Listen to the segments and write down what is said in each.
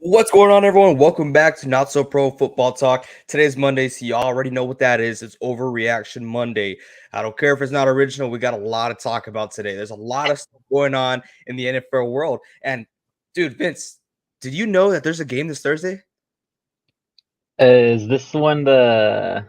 What's going on, everyone? Welcome back to Not So Pro Football Talk. Today's Monday, so you already know what that is. It's Overreaction Monday. I don't care if it's not original. We got a lot to talk about today. There's a lot of stuff going on in the NFL world. And, dude, Vince, did you know that there's a game this Thursday? Is this one the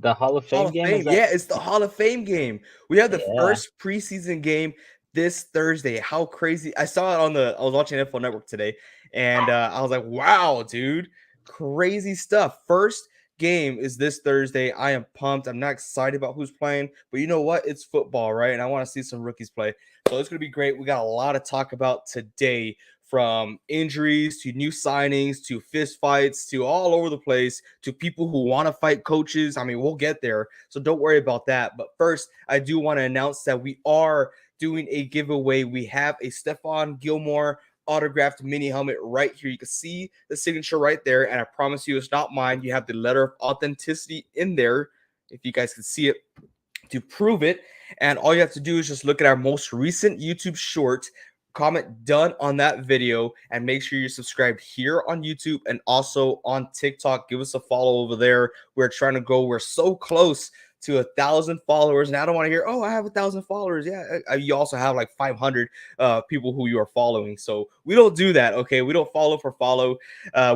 Hall of Hall Fame of game? Is Fame. that? Yeah, it's the Hall of Fame game. We have the Yeah. first preseason game this Thursday. How crazy. I saw it I was watching NFL Network today, and I was like, wow, dude, crazy stuff. First game is this Thursday. I am pumped. I'm not excited about who's playing, but you know what? It's football, right? And I want to see some rookies play. So it's going to be great. We got a lot to talk about today, from injuries to new signings to fist fights to all over the place to people who want to fight coaches. I mean, we'll get there. So don't worry about that. But first, I do want to announce that we are doing a giveaway. We have a Stephon Gilmore autographed mini helmet right here. You can see the signature right there. And I promise you, it's not mine. You have the letter of authenticity in there, if you guys can see it, to prove it. And all you have to do is just look at our most recent YouTube short, comment done on that video, and make sure you're subscribed here on YouTube and also on TikTok. Give us a follow over there. We're trying to go. We're so close to 1,000 followers, and I don't want to hear, oh, I have 1,000 followers. Yeah, you also have like 500 people who you are following. So we don't do that. Okay, we don't follow for follow.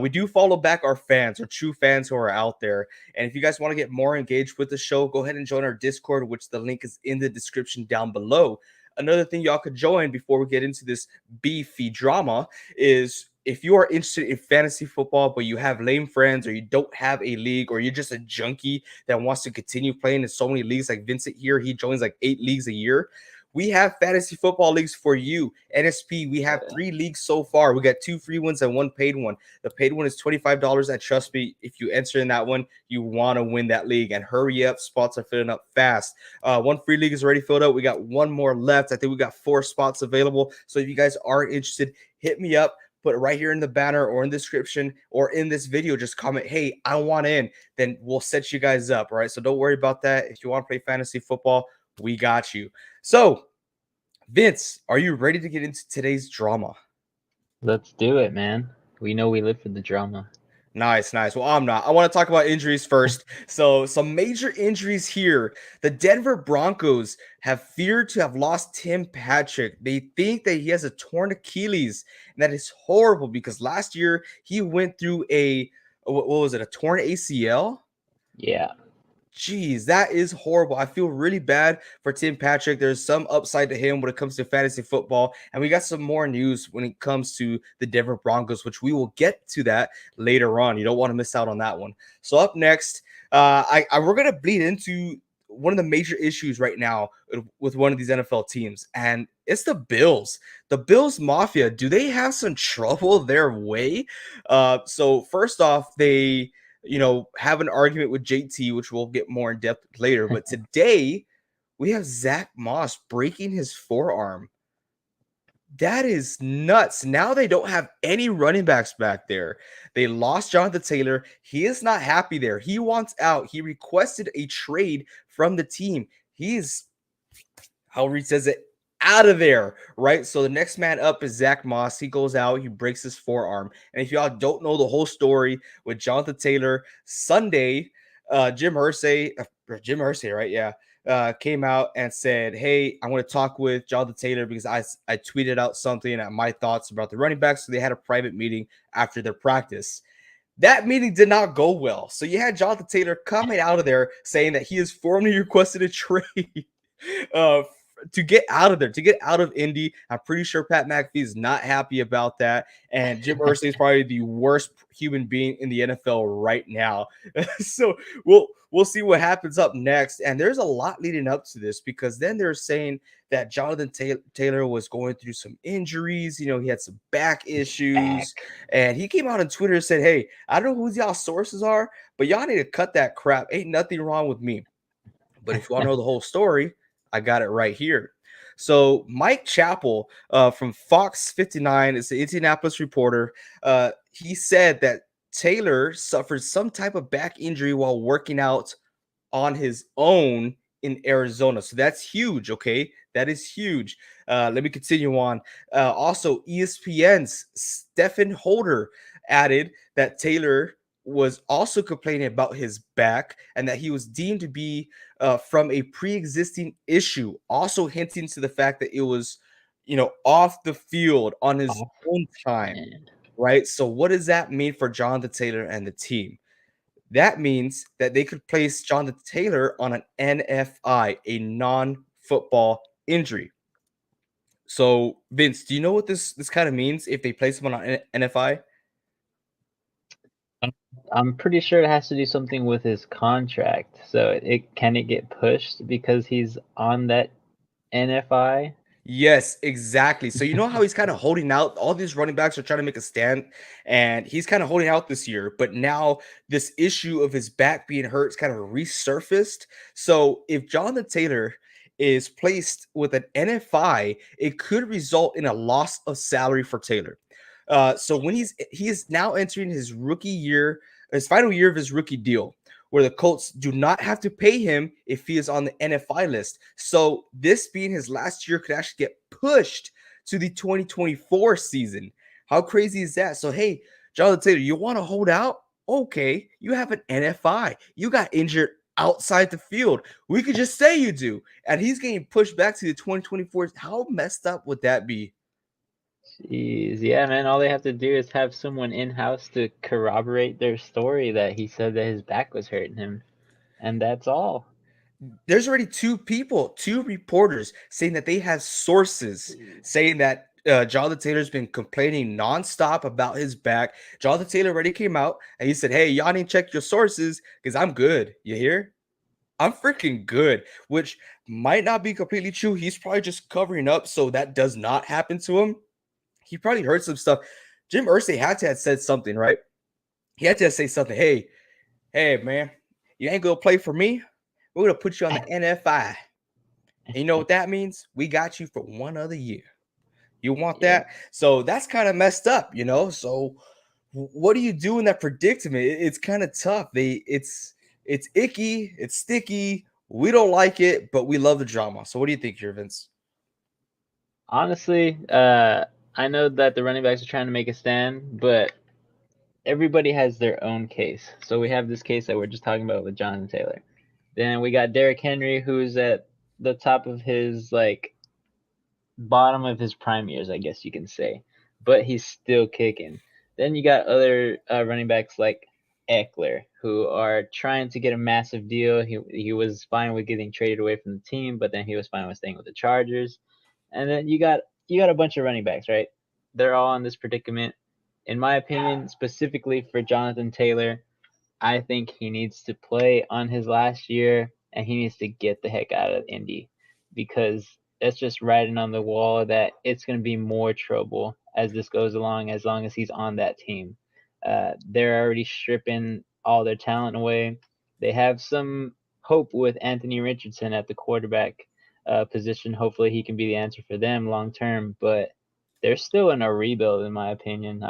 We do follow back our fans, our true fans who are out there. And if you guys want to get more engaged with the show, go ahead and join our Discord, which the link is in the description down below. Another thing y'all could join before we get into this beefy drama is, if you are interested in fantasy football, but you have lame friends, or you don't have a league, or you're just a junkie that wants to continue playing in so many leagues like Vincent here, he joins like 8 leagues a year. We have fantasy football leagues for you. NSP, we have 3 leagues so far. We got 2 free ones and 1 paid one. The paid one is $25. And trust me, if you enter in that one, you want to win that league. And hurry up, spots are filling up fast. 1 free league is already filled out. We got 1 more left. I think we got 4 spots available. So if you guys are interested, hit me up. Put it right here in the banner or in the description or in this video. Just comment, hey, I want in. Then we'll set you guys up. All right. So don't worry about that. If you want to play fantasy football, we got you. So, Vince, are you ready to get into today's drama? Let's do it, man. We know we live for the drama. Nice, nice. Well, I'm not. I want to talk about injuries first. So, some major injuries here. The Denver Broncos have feared to have lost Tim Patrick. They think that he has a torn Achilles, and that is horrible because last year he went through what was it, a torn ACL? Yeah. Jeez, that is horrible. I feel really bad for Tim Patrick. There's some upside to him when it comes to fantasy football. And we got some more news when it comes to the Denver Broncos, which we will get to that later on. You don't want to miss out on that one. So up next, we're gonna bleed into one of the major issues right now with one of these NFL teams, and it's the Bills. The Bills Mafia. Do they have some trouble their way? So first off, they have an argument with JT, which we'll get more in depth later. But today we have Zach Moss breaking his forearm. That is nuts. Now they don't have any running backs back there. They lost Jonathan Taylor. He is not happy there. He wants out. He requested a trade from the team. He's, how he says it, out of there, right? So the next man up is Zach Moss. He goes out, he breaks his forearm. And if y'all don't know the whole story with Jonathan Taylor, Sunday, Jim Irsay, right? Yeah. Came out and said, hey, I want to talk with Jonathan Taylor because I tweeted out something at my thoughts about the running backs. So they had a private meeting after their practice. That meeting did not go well. So you had Jonathan Taylor coming out of there saying that he has formally requested a trade uh, to get out of there, to get out of Indy. I'm pretty sure Pat McAfee is not happy about that. And Jim Irsay is probably the worst human being in the NFL right now. So we'll see what happens up next. And there's a lot leading up to this, because then they're saying that Jonathan Taylor was going through some injuries. You know, he had some back issues. And he came out on Twitter and said, hey, I don't know who y'all sources are, but y'all need to cut that crap. Ain't nothing wrong with me. But if you want to know the whole story, I got it right here. So Mike Chappell from Fox 59 is the Indianapolis reporter. He said that Taylor suffered some type of back injury while working out on his own in Arizona. So that's huge, okay? That is huge. Let me continue on. Also, ESPN's Stephen Holder added that Taylor was also complaining about his back and that he was deemed to be from a pre-existing issue, also hinting to the fact that it was, off the field on his Off, own time, man. right? So what does that mean for Jonathan Taylor and the team? That means that they could place Jonathan Taylor on an NFI, a non-football injury. So, Vince, do you know what this kind of means if they place him on an NFI? I'm pretty sure it has to do something with his contract. So it can it get pushed because he's on that NFI? Yes, exactly. So you know how he's kind of holding out. All these running backs are trying to make a stand, and he's kind of holding out this year. But now this issue of his back being hurt is kind of resurfaced. So if Jonathan Taylor is placed with an NFI, it could result in a loss of salary for Taylor. So when he is now entering his rookie year, his final year of his rookie deal, where the Colts do not have to pay him if he is on the NFI list. So this being his last year could actually get pushed to the 2024 season. How crazy is that? So hey, Jonathan Taylor, you want to hold out? Okay, you have an NFI. You got injured outside the field. We could just say you do. And he's getting pushed back to the 2024. How messed up would that be? Jeez, yeah, man. All they have to do is have someone in house to corroborate their story that he said that his back was hurting him, and that's all. There's already two reporters saying that they have sources saying that Jonathan Taylor's been complaining nonstop about his back. Jonathan Taylor already came out and he said, "Hey, y'all need to check your sources because I'm good. You hear? I'm freaking good," which might not be completely true. He's probably just covering up so that does not happen to him. He probably heard some stuff. Jim Irsay had to have said something, right? He had to say something. Hey, man, you ain't gonna play for me. We're gonna put you on the NFI. And you know what that means? We got you for one other year. You want Yeah. that? So that's kind of messed up. So what do you do in that predicament? It's kind of tough. It's icky, it's sticky. We don't like it, but we love the drama. So what do you think here, Vince? Honestly, I know that the running backs are trying to make a stand, but everybody has their own case. So we have this case that we're just talking about with Jonathan Taylor. Then we got Derrick Henry, who's at the top of his bottom of his prime years, I guess you can say, but he's still kicking. Then you got other running backs like Eckler, who are trying to get a massive deal. He was fine with getting traded away from the team, but then he was fine with staying with the Chargers. And then you got a bunch of running backs, right? They're all in this predicament. In my opinion, specifically for Jonathan Taylor, I think he needs to play on his last year and he needs to get the heck out of Indy because that's just writing on the wall that it's going to be more trouble as this goes along as long as he's on that team. They're already stripping all their talent away. They have some hope with Anthony Richardson at the quarterback position. Hopefully, he can be the answer for them long term, but they're still in a rebuild, in my opinion.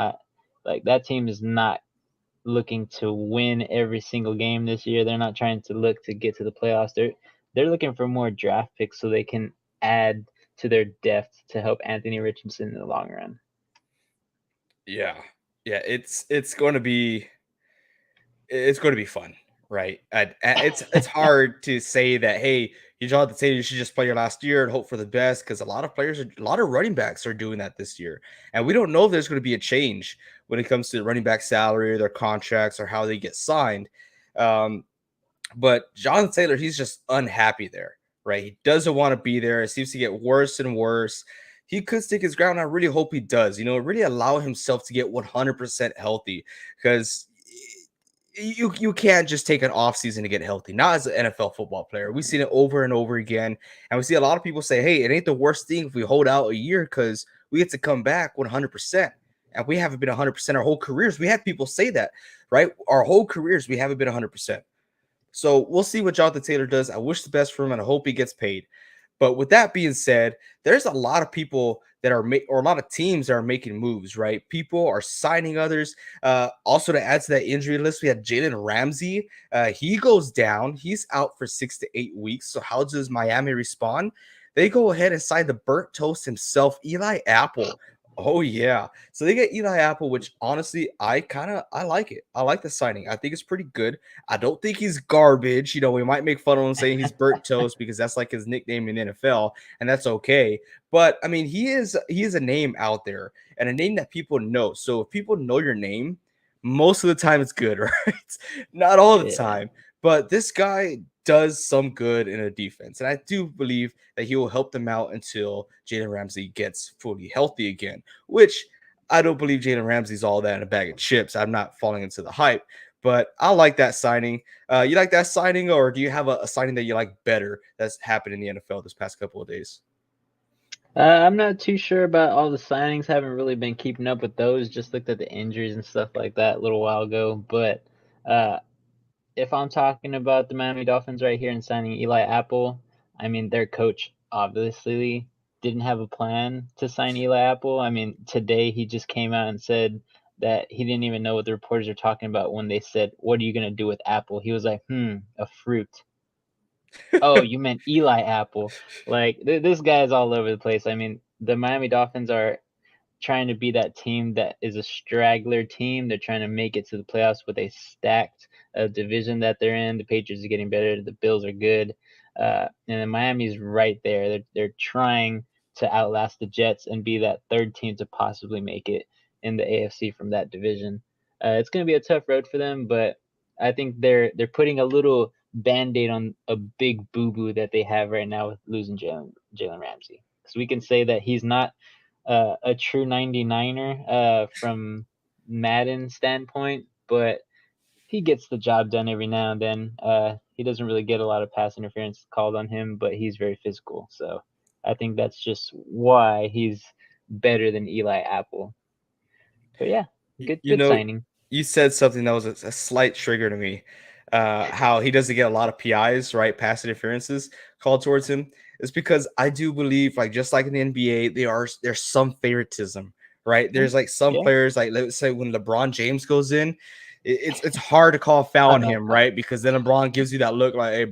Like that team is not looking to win every single game this year. They're not trying to look to get to the playoffs. They're looking for more draft picks so they can add to their depth to help Anthony Richardson in the long run. Yeah. Yeah, it's going to be fun, right? It's hard to say that, hey, you Jonathan Taylor, you should just play your last year and hope for the best because a lot of running backs are doing that this year, and we don't know if there's going to be a change when it comes to the running back salary or their contracts or how they get signed. Um, but Jonathan Taylor, he's just unhappy there, right? He doesn't want to be there. It seems to get worse and worse. He could stick his ground. I really hope he does. Really allow himself to get 100% healthy because you can't just take an off season to get healthy. Not as an NFL football player. We've seen it over and over again, and we see a lot of people say, "Hey, it ain't the worst thing if we hold out a year because we get to come back 100%." And we haven't been 100% our whole careers. We had people say that, right? Our whole careers, we haven't been 100%. So we'll see what Jonathan Taylor does. I wish the best for him, and I hope he gets paid. But with that being said, there's a lot of people that are or a lot of teams that are making moves, right? People are signing others. Also, to add to that injury list, we had Jalen Ramsey. He goes down. He's out for 6 to 8 weeks. So how does Miami respond? They go ahead and sign the burnt toast himself, Eli Apple. Oh yeah. So they get Eli Apple, which honestly I like it. I like the signing. I think it's pretty good. I don't think he's garbage. We might make fun of him saying he's burnt toast because that's like his nickname in the NFL, and that's okay. But I mean, he is a name out there and a name that people know. So if people know your name, most of the time it's good, right? Not all the Yeah. time. But this guy does some good in a defense. And I do believe that he will help them out until Jalen Ramsey gets fully healthy again, which I don't believe Jalen Ramsey's all that in a bag of chips. I'm not falling into the hype, but I like that signing. You like that signing, or do you have a signing that you like better that's happened in the NFL this past couple of days? I'm not too sure about all the signings. Haven't really been keeping up with those. Just looked at the injuries and stuff like that a little while ago. But uh, if I'm talking about the Miami Dolphins right here and signing Eli Apple, I mean, their coach obviously didn't have a plan to sign Eli Apple. I mean, today he just came out and said that he didn't even know what the reporters are talking about when they said, "What are you going to do with Apple?" He was like, a fruit. Oh, you meant Eli Apple. Like, this guy's all over the place. I mean, the Miami Dolphins are trying to be that team that is a straggler team. They're trying to make it to the playoffs with a stacked division that they're in. The Patriots are getting better. The Bills are good, and then Miami's right there. They're trying to outlast the Jets and be that third team to possibly make it in the AFC from that division. It's going to be a tough road for them, but I think they're putting a little band-aid on a big boo-boo that they have right now with losing Jalen Ramsey. Because we can say that he's not a true 99er from Madden standpoint, but he gets the job done every now and then. He doesn't really get a lot of pass interference called on him, but he's very physical. So I think that's just why he's better than Eli Apple. But yeah, You, good you good know, signing. you said something that was a slight trigger to me. How he doesn't get a lot of PIs, right? Pass interferences called towards him. It's because I do believe, like just like in the NBA, there's some favoritism, right? Mm, There's like some yeah. players, like let's say when LeBron James goes in, it's hard to call a foul Oh on no, him, no. right? Because then LeBron gives you that look like, hey,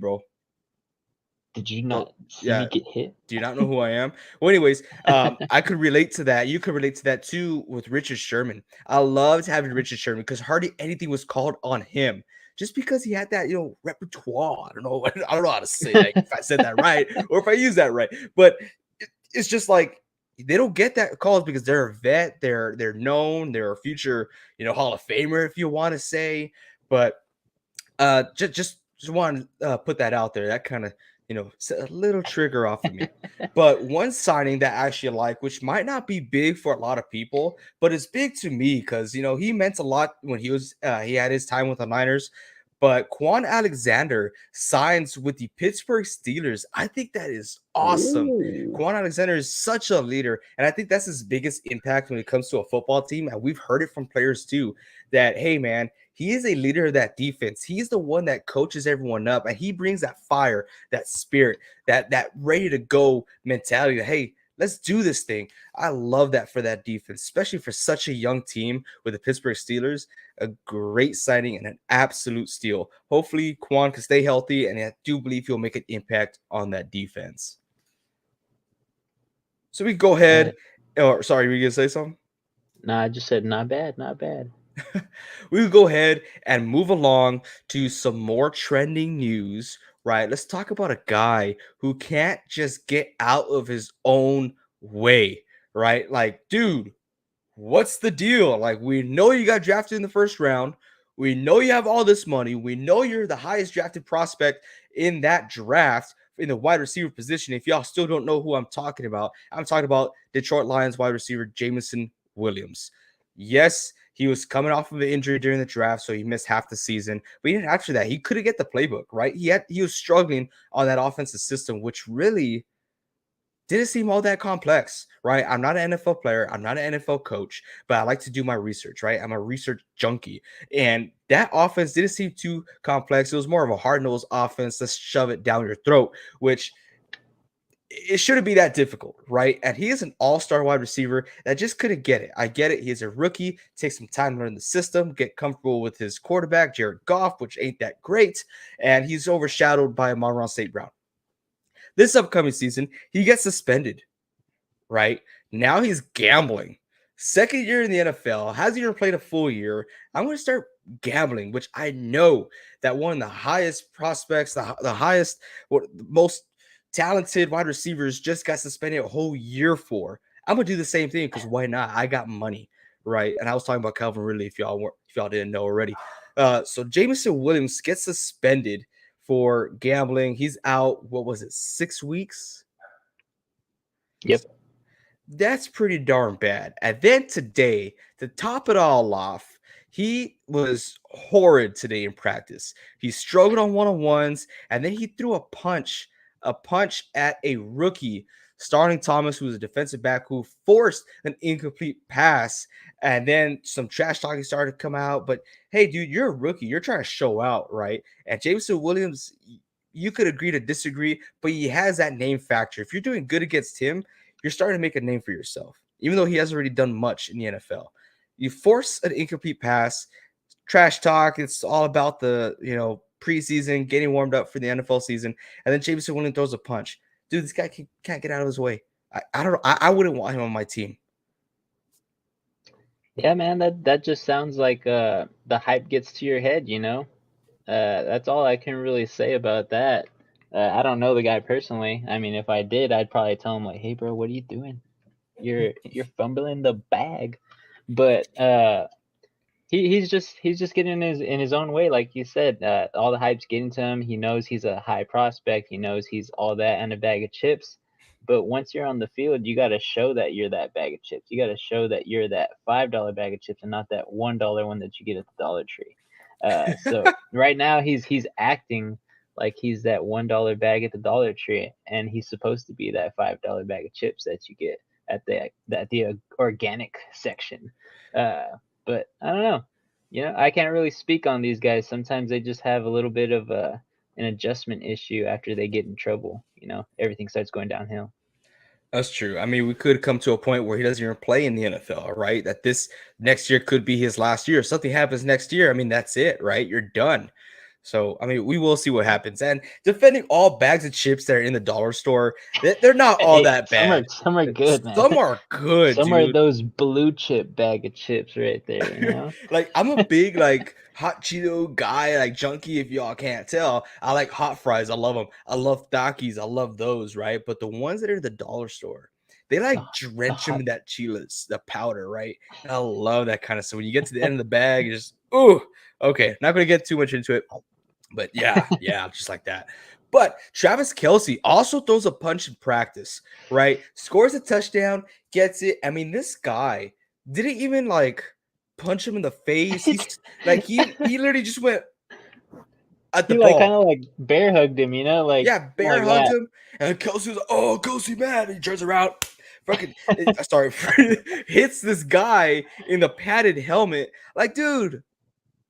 Did you bro, not see yeah, me get hit? do you not know who I am? Well, anyways, I could relate to that. You could relate to that too with Richard Sherman. I loved having Richard Sherman because hardly anything was called on him. Just because he had that, repertoire. I don't know. I don't know how to say like if I said that right or if I use that right. But it's just like they don't get that calls because they're a vet. They're known. They're a future, Hall of Famer if you want to say. But just want to put that out there. That kind of set a little trigger off of me. But one signing that I actually like, which might not be big for a lot of people, but it's big to me because he meant a lot when he had his time with the Niners. But Quan Alexander signs with the Pittsburgh Steelers. I think that is awesome. Ooh. Quan Alexander is such a leader, and I think that's his biggest impact when it comes to a football team. And we've heard it from players too that, hey, man, he is a leader of that defense. He's the one that coaches everyone up, and he brings that fire, that spirit, that ready to go mentality. That, hey, let's do this thing. I love that for that defense, especially for such a young team with the Pittsburgh Steelers. A great signing and an absolute steal. Hopefully, Quan can stay healthy, and I do believe he'll make an impact on that defense. So we go Uh, ahead. Or sorry, were you gonna say something? nah, I just said not bad, not bad. We will go ahead and move along to some more trending news, right? Let's talk about a guy who can't just get out of his own way, right? Like, dude, what's the deal? Like, we know you got drafted in the first round. We know you have all this money. We know you're the highest drafted prospect in that draft in the wide receiver position. If y'all still don't know who I'm talking about Detroit Lions wide receiver Jameson Williams. Yes, he was coming off of an injury during the draft, so he missed half the season. But even after that, he couldn't get the playbook, right? He was struggling on that offensive system, which really didn't seem all that complex, right? I'm not an NFL player. I'm not an NFL coach, but I like to do my research, right? I'm a research junkie. And that offense didn't seem too complex. It was more of a hard-nosed offense. Let's shove it down your throat, which it shouldn't be that difficult, right? And he is an all-star wide receiver that just couldn't get it. I get it. He's a rookie. Takes some time to learn the system, get comfortable with his quarterback, Jared Goff, which ain't that great. And he's overshadowed by Amon-Ra St. Brown. This upcoming season, he gets suspended, right? Now he's gambling. second year in the NFL, hasn't even played a full year. I'm going to start gambling, which I know that one of the highest prospects, the highest, most talented wide receivers just got suspended a whole year for. I'm gonna do the same thing because why not? I got money, right? And I was talking about Calvin Ridley if y'all didn't know already. So Jameson Williams gets suspended for gambling. He's out. What was it? 6 weeks. Yep. That's pretty darn bad. And then today, to top it all off, he was horrid today in practice. He struggled on one-on-ones, and then he threw a punch at a rookie, Starling Thomas, who was a defensive back, who forced an incomplete pass. And then some trash talking started to come out. But hey, dude, you're a rookie. You're trying to show out, right? And Jameson Williams, you could agree to disagree, but he has that name factor. If you're doing good against him, you're starting to make a name for yourself, even though he hasn't really done much in the NFL. You force an incomplete pass, trash talk. It's all about the preseason, getting warmed up for the NFL season, and then Jameson Williams throws a punch. Dude, this guy can't get out of his way. I don't know. I wouldn't want him on my team. Yeah, man, that just sounds like the hype gets to your head, you know? That's all I can really say about that. I don't know the guy personally. I mean, if I did, I'd probably tell him like, "Hey, bro, what are you doing? You're fumbling the bag." But he's just getting in his own way, like you said. All the hype's getting to him. He knows he's a high prospect. He knows he's all that and a bag of chips. But once you're on the field, you got to show that you're that bag of chips. You got to show that you're that $5 bag of chips and not that $1 one that you get at the Dollar Tree. So right now he's acting like he's that $1 bag at the Dollar Tree, and he's supposed to be that $5 bag of chips that you get at the organic section. But I don't know. I can't really speak on these guys. Sometimes they just have a little bit of an adjustment issue after they get in trouble. Everything starts going downhill. That's true. I mean, we could come to a point where he doesn't even play in the NFL, right? That this next year could be his last year. If something happens next year, I mean, that's it, right? You're done. So, I mean, we will see what happens. And defending all bags of chips that are in the dollar store, they're not all Hey, that bad. some are good, man. Some are good, Some are dude. those blue chip bag of chips right there. Like, I'm a big hot Cheeto guy, like junkie. If y'all can't tell, I like hot fries. I love them. I love Takis. I love those, right? But the ones that are in the dollar store, they The, the drench them hot. in that chiles, the powder, right? And I love that kind of stuff. When you get to the end of the bag, you just okay. Not gonna get too much into it, but yeah, just like that. But Travis Kelce also throws a punch in practice, right? Scores a touchdown, gets it. I mean, this guy didn't even punch him in the face. He's he literally just went at the He like kind ball. of like bear hugged him, like Yeah, bear like hugged that. him, and Kelsey was like, "Oh, Kelsey, man!" And he turns around, fucking, sorry, hits this guy in the padded helmet. Like, dude,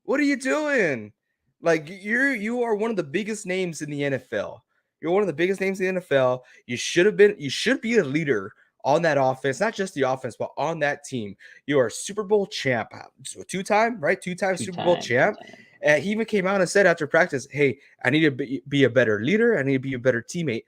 what are you doing? Like, you are one of the biggest names in the NFL. You're one of the biggest names in the NFL. You should be a leader on that offense, not just the offense, but on that team. You are a Super Bowl champ, two-time, right? Two-time Two Super Bowl time, two champ. time. And he even came out and said after practice, "Hey, I need to be a better leader. I need to be a better teammate."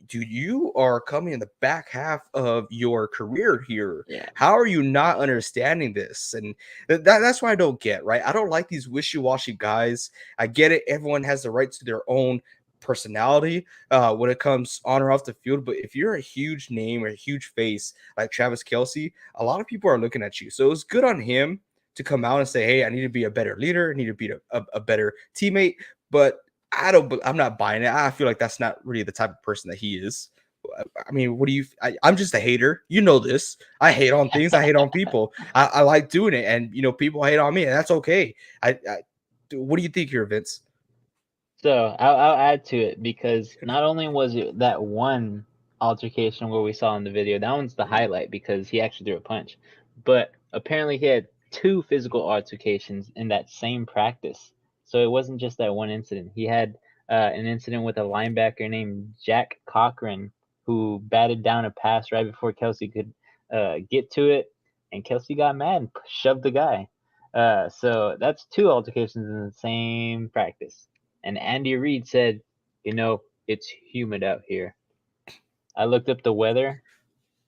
Dude, you are coming in the back half of your career here. Yeah. How are you not understanding this? And that's why I don't get, right? I don't like these wishy-washy guys. I get it. Everyone has the right to their own personality when it comes on or off the field. But if you're a huge name or a huge face like Travis Kelce, a lot of people are looking at you. So it was good on him to come out and say, "Hey, I need to be a better leader. I need to be a better teammate." But I'm not buying it. I feel like that's not really the type of person that he is. I mean, what do you? I'm just a hater. You know this. I hate on things. I hate on people. I like doing it, and people hate on me, and that's okay. What do you think here, Vince? So I'll add to it because not only was it that one altercation where we saw in the video, that one's the highlight because he actually threw a punch, but apparently he had two physical altercations in that same practice. So it wasn't just that one incident. He had an incident with a linebacker named Jack Cochran who batted down a pass right before Kelce could get to it, and Kelce got mad and shoved the guy. So that's two altercations in the same practice. And Andy Reid said, it's humid out here. I looked up the weather.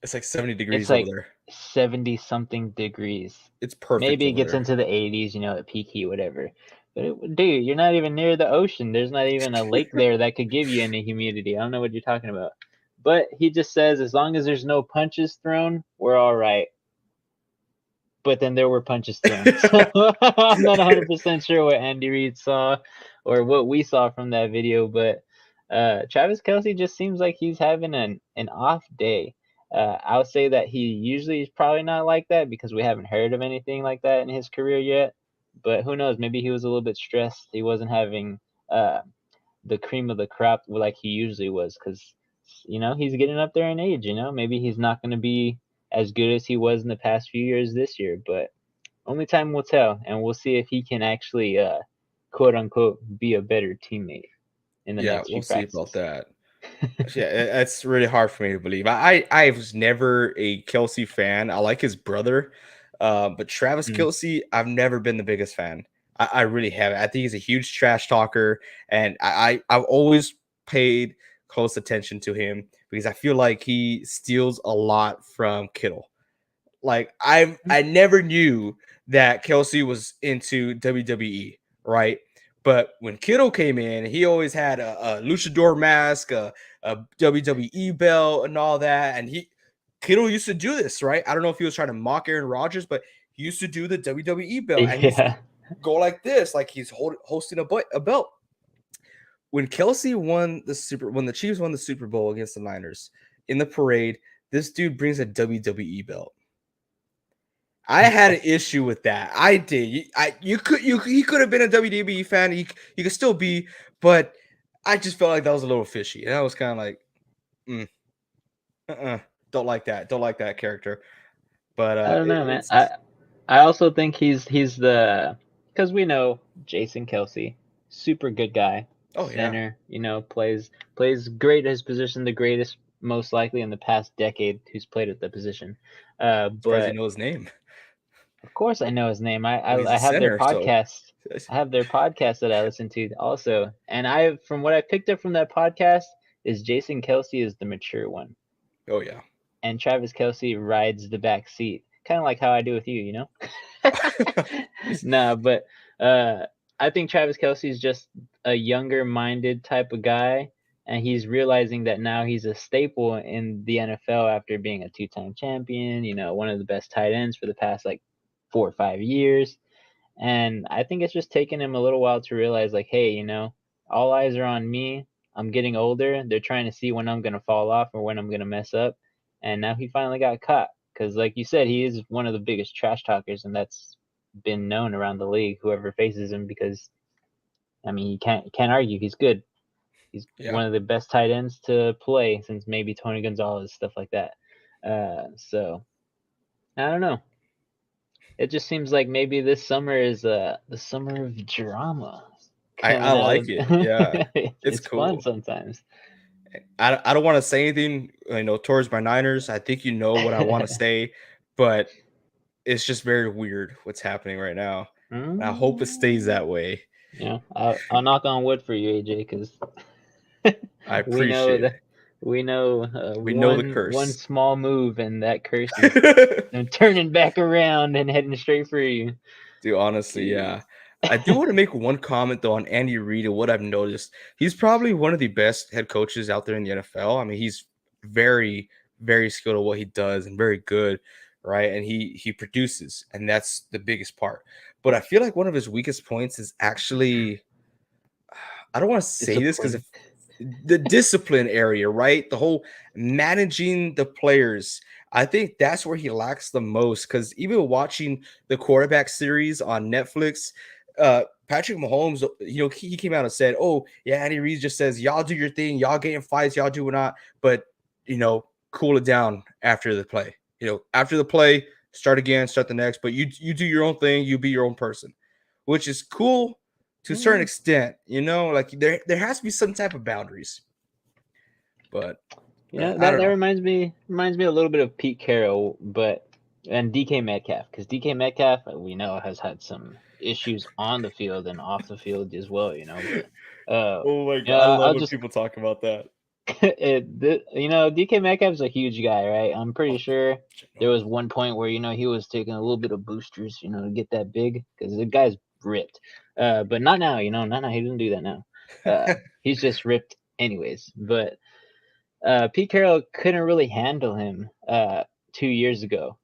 It's like 70 It's degrees over like there. 70 something degrees. It's perfect Maybe it over gets there. into the 80s, at peak heat, whatever. But dude, you're not even near the ocean. There's not even a lake there that could give you any humidity. I don't know what you're talking about. But he just says as long as there's no punches thrown, we're all right. But then there were punches thrown. So I'm not 100% sure what Andy Reid saw or what we saw from that video, but Travis Kelce just seems like he's having an off day. I would say that he usually is probably not like that because we haven't heard of anything like that in his career yet. But who knows? Maybe he was a little bit stressed. He wasn't having the cream of the crop like he usually was because, he's getting up there in age. Maybe he's not going to be as good as he was in the past few years this year, but only time will tell, and we'll see if he can actually, quote unquote, be a better teammate in the Yeah, next we'll few see about practices. that. Yeah, that's really hard for me to believe. I was never a Kelsey fan. I like his brother, but Travis Mm. Kelsey, I've never been the biggest fan. I really haven't. I think he's a huge trash talker, and I've always paid close attention to him because I feel like he steals a lot from Kittle. Like I never knew that Kelsey was into WWE, right? But when Kittle came in, he always had a luchador mask, a WWE belt, and all that. And Kittle used to do this, right? I don't know if he was trying to mock Aaron Rodgers, but he used to do the WWE belt, and he's Yeah. go like this, like he's hosting a belt. When when the Chiefs won the Super Bowl against the Niners in the parade, this dude brings a WWE belt. I had an issue with that. I did. He could have been a WWE fan. He could still be, but I just felt like that was a little fishy, and I was kind of like, mm, don't like that. Don't like that character. But I don't know, man. I it's I also think he's the because we know Jason Kelsey, super good guy, oh yeah, center. Plays great at his position, the greatest most likely in the past decade who's played at the position. surprised you But know his name. of course, I know his name. I Well, he's I, a I have their center, so podcast. I have their podcast that I listen to also, and from what I picked up from that podcast, is Jason Kelsey is the mature one, oh yeah. and Travis Kelsey rides the back seat, kind of like how I do with you. Nah, but uh, I think Travis Kelsey is just a younger-minded type of guy, and he's realizing that now he's a staple in the NFL after being a two-time champion. One of the best tight ends for the past like 4 or 5 years. And I think it's just taken him a little while to realize, like, hey, all eyes are on me. I'm getting older. They're trying to see when I'm going to fall off or when I'm going to mess up. And now he finally got caught. Because, like you said, he is one of the biggest trash talkers, and that's been known around the league, whoever faces him, because, I mean, you can't argue. He's good. He's Yeah. one of the best tight ends to play since maybe Tony Gonzalez, stuff like that. So, I don't know. It just seems like maybe this summer is the summer of drama I coming out like of it. Yeah, it's it's fun cool. sometimes. I don't want to say anything, towards my Niners. I think you know what I want to say, but it's just very weird what's happening right now. And I hope it stays Mm, that way. yeah, I'll knock on wood for you, AJ, because I we know appreciate that it. we know We know the one curse. small move and that curse is turning back around and heading straight for you. Dude, honestly, Jeez. yeah. I do want to make one comment though on Andy Reid and what I've noticed. He's probably one of the best head coaches out there in the NFL. I mean, he's very, very skilled at what he does and very good, right? And he produces, and that's the biggest part. But I feel like one of his weakest points is actually, I don't want to say this because Discipline. if the discipline area, right? The whole managing the players. I think that's where he lacks the most because even watching the quarterback series on Netflix, Patrick Mahomes, he came out and said, "Oh, yeah, Andy Reid just says, y'all do your thing, y'all get in fights, y'all do or not, but cool it down after the play. After the play, start again, start the next, but you do your own thing, you be your own person," which is cool to a certain Mm, extent, like there has to be some type of boundaries. But I that don't know. reminds me a little bit of Pete Carroll, but and DK Metcalf, because DK Metcalf we know has had some issues on the field and off the field as well. But Oh my god, I yeah, love I'll when just people talk about that. DK Metcalf's a huge guy, right? I'm pretty sure there was one point where he was taking a little bit of boosters, to get that big because the guy's ripped. But not now, not now. He doesn't do that now. He's just ripped anyways. But Pete Carroll couldn't really handle him 2 years ago.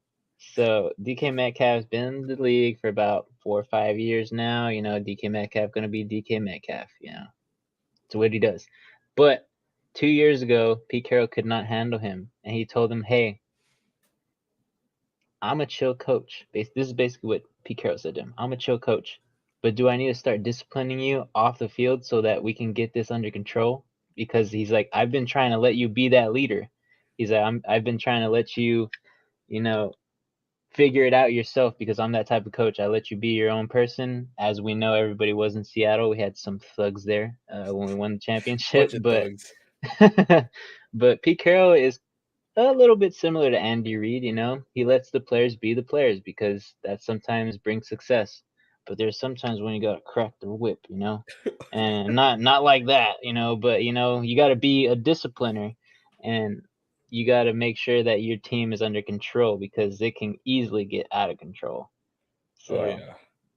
So DK Metcalf's been in the league for about 4 or 5 years now. DK Metcalf gonna be DK Metcalf. It's what he does. But 2 years ago, Pete Carroll could not handle him, and he told him, "Hey, I'm a chill coach." This is basically what Pete Carroll said to him. "I'm a chill coach, but do I need to start disciplining you off the field so that we can get this under control?" Because he's like, "I've been trying to let you be that leader." He's like, "I've been trying to let you, you know, figure it out yourself because I'm that type of coach. I let you be your own person." As we know, everybody was in Seattle. We had some thugs there when we won the championship, Bunch of but thugs. but Pete Carroll is a little bit similar to Andy Reid. He lets the players be the players because that sometimes brings success. But there's sometimes when you gotta crack the whip, and not like that, But you gotta be a discipliner, and you gotta make sure that your team is under control because it can easily get out of control. Oh So, yeah.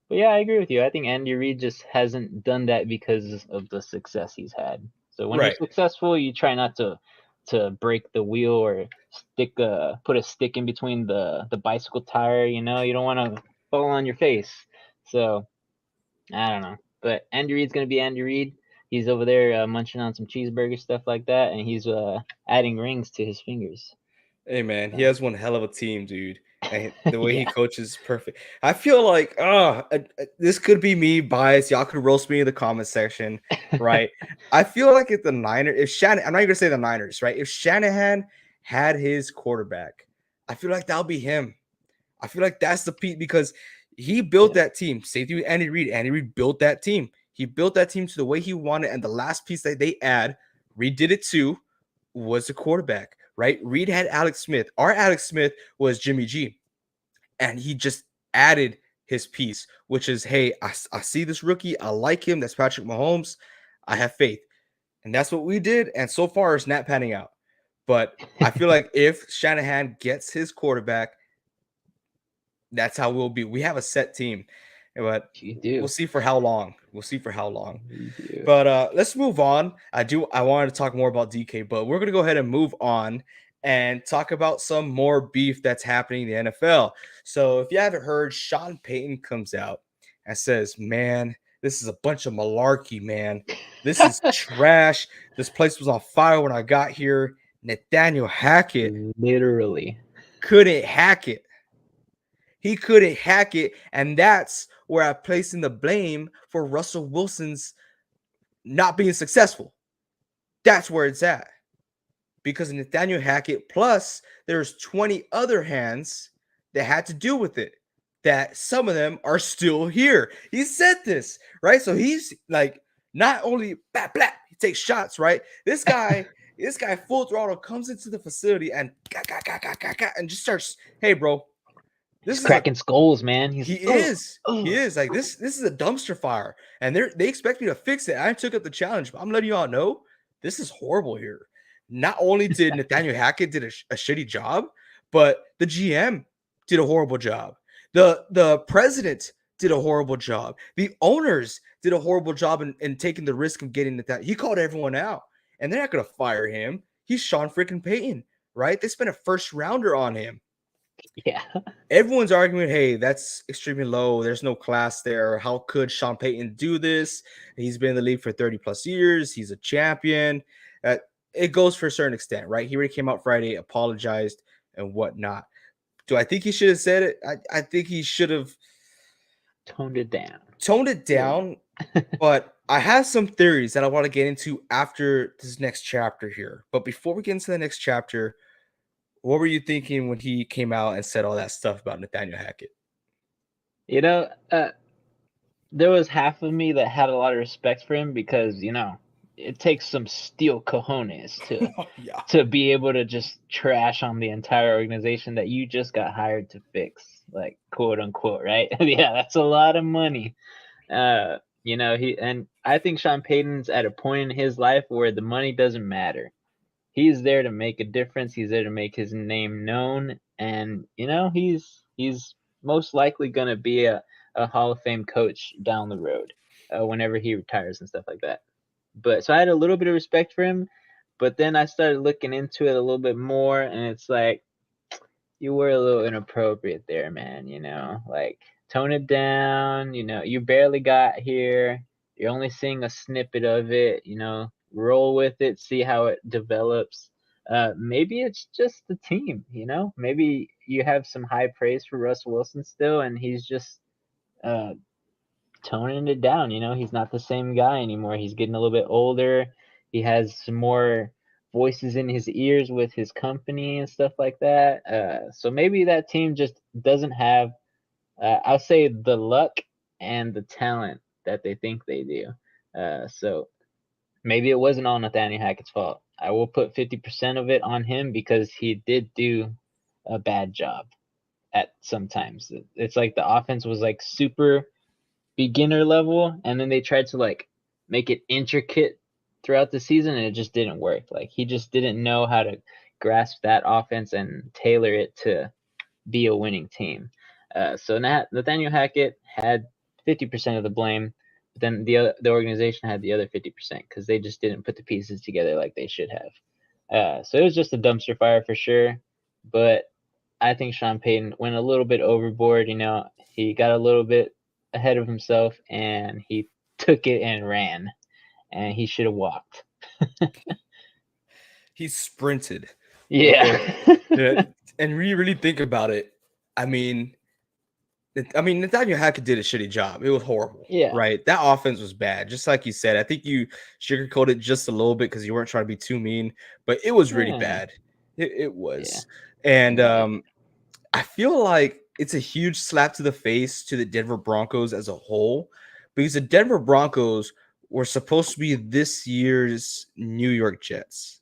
but yeah, I agree with you. I think Andy Reid just hasn't done that because of the success he's had. So when you're Right. successful, you try not to break the wheel or put a stick in between the bicycle tire. You don't want to fall on your face. So I don't know, but Andy Reid's gonna be Andy Reid. He's over there munching on some cheeseburger stuff like that, and he's adding rings to his fingers. Hey man, he So has one hell of a team, dude. And the way he yeah. coaches is perfect. I feel like, this could be me biased. Y'all could roast me in the comment section, right? I feel like if the Niners, if Shannon, I'm not even gonna say the Niners, right? If Shanahan had his quarterback, I feel like that'll be him. I feel like that's the Pete because he built Yeah. that team. Safety with Andy Reid. Andy Reid built that team. He built that team to the way he wanted, and the last piece that they add, Reid did it too, was the quarterback, right? Reid had Alex Smith. Our Alex Smith was Jimmy G, and he just added his piece, which is, hey, I see this rookie. I like him. That's Patrick Mahomes. I have faith. And that's what we did. And so far, it's not panning out. But I feel like if Shanahan gets his quarterback, that's how we'll be. We have a set team, but You we'll do. see for how long. We'll see for how long. You do. But let's move on. I wanted to talk more about DK, but we're gonna go ahead and move on and talk about some more beef that's happening in the NFL. So if you haven't heard, Sean Payton comes out and says, "Man, this is a bunch of malarkey, man. This is trash. This place was on fire when I got here. Nathaniel Hackett Literally. couldn't hack it. He couldn't hack it, and that's where I place in the blame for Russell Wilson's not being successful. That's where it's at. Because Nathaniel Hackett, plus there's 20 other hands that had to do with it. That some of them are still here. He said this, right? So he's like, not only blah, blah, he takes shots, right? This guy full throttle comes into the facility and and just starts, hey, bro, He's this is a cracking skulls, man. he He's is. He oh. is like this is a dumpster fire, and they expect me to fix it. I took up the challenge, but I'm letting y'all know this is horrible here. Not only did Nathaniel Hackett did a shitty job, but the GM did a horrible job. The president did a horrible job. The owners did a horrible job in taking the risk of getting Nathaniel. He called everyone out, and they're not gonna fire him. He's Sean freaking Payton, right? They spent a first rounder on him. Yeah. Everyone's arguing, hey, that's extremely low. There's no class there. How could Sean Payton do this? He's been in the league for 30 plus years. He's a champion. It goes for a certain extent, right? He already came out Friday, apologized, and whatnot. Do I think he should have said it? I think he should have Toned it down. toned it down, but I have some theories that I want to get into after this next chapter here. But before we get into the next chapter, what were you thinking when he came out and said all that stuff about Nathaniel Hackett? You know, there was half of me that had a lot of respect for him because it takes some steel cojones Yeah. to be able to just trash on the entire organization that you just got hired to fix, like quote unquote, right? Yeah, that's a lot of money. I think Sean Payton's at a point in his life where the money doesn't matter. he's there to make a difference. He's there to make his name known, and he's most likely gonna be a Hall of Fame coach down the road, whenever he retires and stuff like that. But so I had a little bit of respect for him, but then I started looking into it a little bit more, and it's like you were a little inappropriate there, man. Like tone it down. You barely got here. You're only seeing a snippet of it. Roll with it, see how it develops. Maybe it's just the team. Maybe you have some high praise for Russell Wilson still, and he's just uh, toning it down. He's not the same guy anymore. He's getting a little bit older. He has some more voices in his ears with his company and stuff like that. So maybe that team just doesn't have, I'll say, the luck and the talent that they think they do. So maybe it wasn't all Nathaniel Hackett's fault. I will put 50% of it on him because he did do a bad job at sometimes. It's like the offense was like super beginner level, and then they tried to like make it intricate throughout the season, and it just didn't work. Like he just didn't know how to grasp that offense and tailor it to be a winning team. So Nathaniel Hackett had 50% of the blame, but then the organization had the other 50% because they just didn't put the pieces together like they should have. So it was just a dumpster fire for sure. But I think Sean Payton went a little bit overboard. He got a little bit ahead of himself and he took it and ran, and he should have walked. He sprinted. Yeah. Yeah. And we really think about it. I mean, Nathaniel Hackett did a shitty job. It was horrible. Yeah. Right? That offense was bad. Just like you said, I think you sugarcoated just a little bit because you weren't trying to be too mean, but it was really Yeah. bad. It was. Yeah. And I feel like it's a huge slap to the face to the Denver Broncos as a whole because the Denver Broncos were supposed to be this year's New York Jets,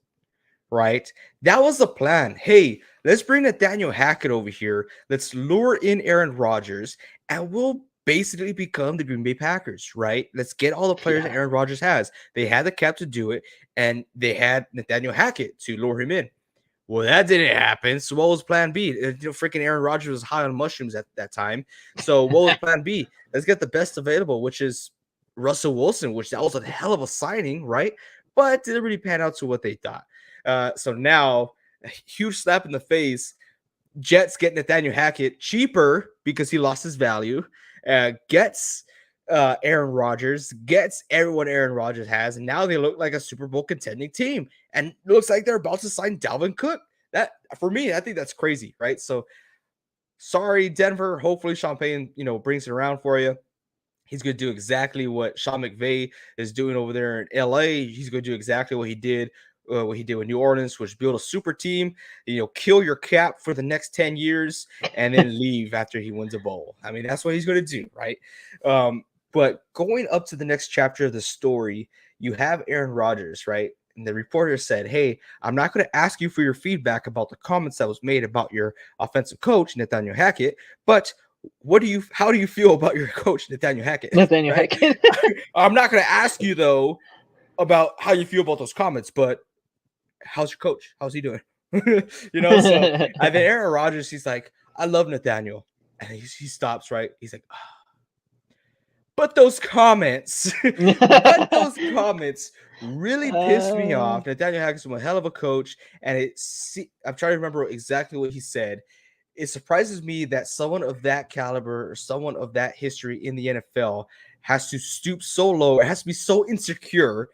right? That was the plan. Hey, let's bring Nathaniel Hackett over here. Let's lure in Aaron Rodgers, and we'll basically become the Green Bay Packers, right? Let's get all the players that Aaron Rodgers has. They had the cap to do it, and they had Nathaniel Hackett to lure him in. Well, that didn't happen. So what was plan B? Freaking Aaron Rodgers was high on mushrooms at that time. So what was plan B? Let's get the best available, which is Russell Wilson, which that was a hell of a signing, right? But didn't really pan out to what they thought. So now, a huge slap in the face. Jets get Nathaniel Hackett cheaper because he lost his value. Gets Aaron Rodgers, gets everyone Aaron Rodgers has, and now they look like a Super Bowl contending team. And it looks like they're about to sign Dalvin Cook. That, for me, I think that's crazy, right? So sorry, Denver. Hopefully Sean Payton, brings it around for you. He's going to do exactly what Sean McVay is doing over there in LA. He's going to do exactly what he did with New Orleans, which build a super team, kill your cap for the next 10 years and then leave after he wins a bowl. I mean, that's what he's going to do, right? But going up to the next chapter of the story, you have Aaron Rodgers, right? And the reporter said, hey, I'm not going to ask you for your feedback about the comments that was made about your offensive coach, Nathaniel Hackett, but how do you feel about your coach, Nathaniel Hackett? Nathaniel Hackett. I'm not going to ask you, though, about how you feel about those comments, but how's your coach? How's he doing? So I think Aaron Rodgers, he's like, I love Nathaniel. And he stops, right? He's like, but those comments, really pissed me off. Nathaniel Hackett's a hell of a coach. And I'm trying to remember exactly what he said. It surprises me that someone of that caliber or someone of that history in the NFL has to stoop so low. It has to be so insecure.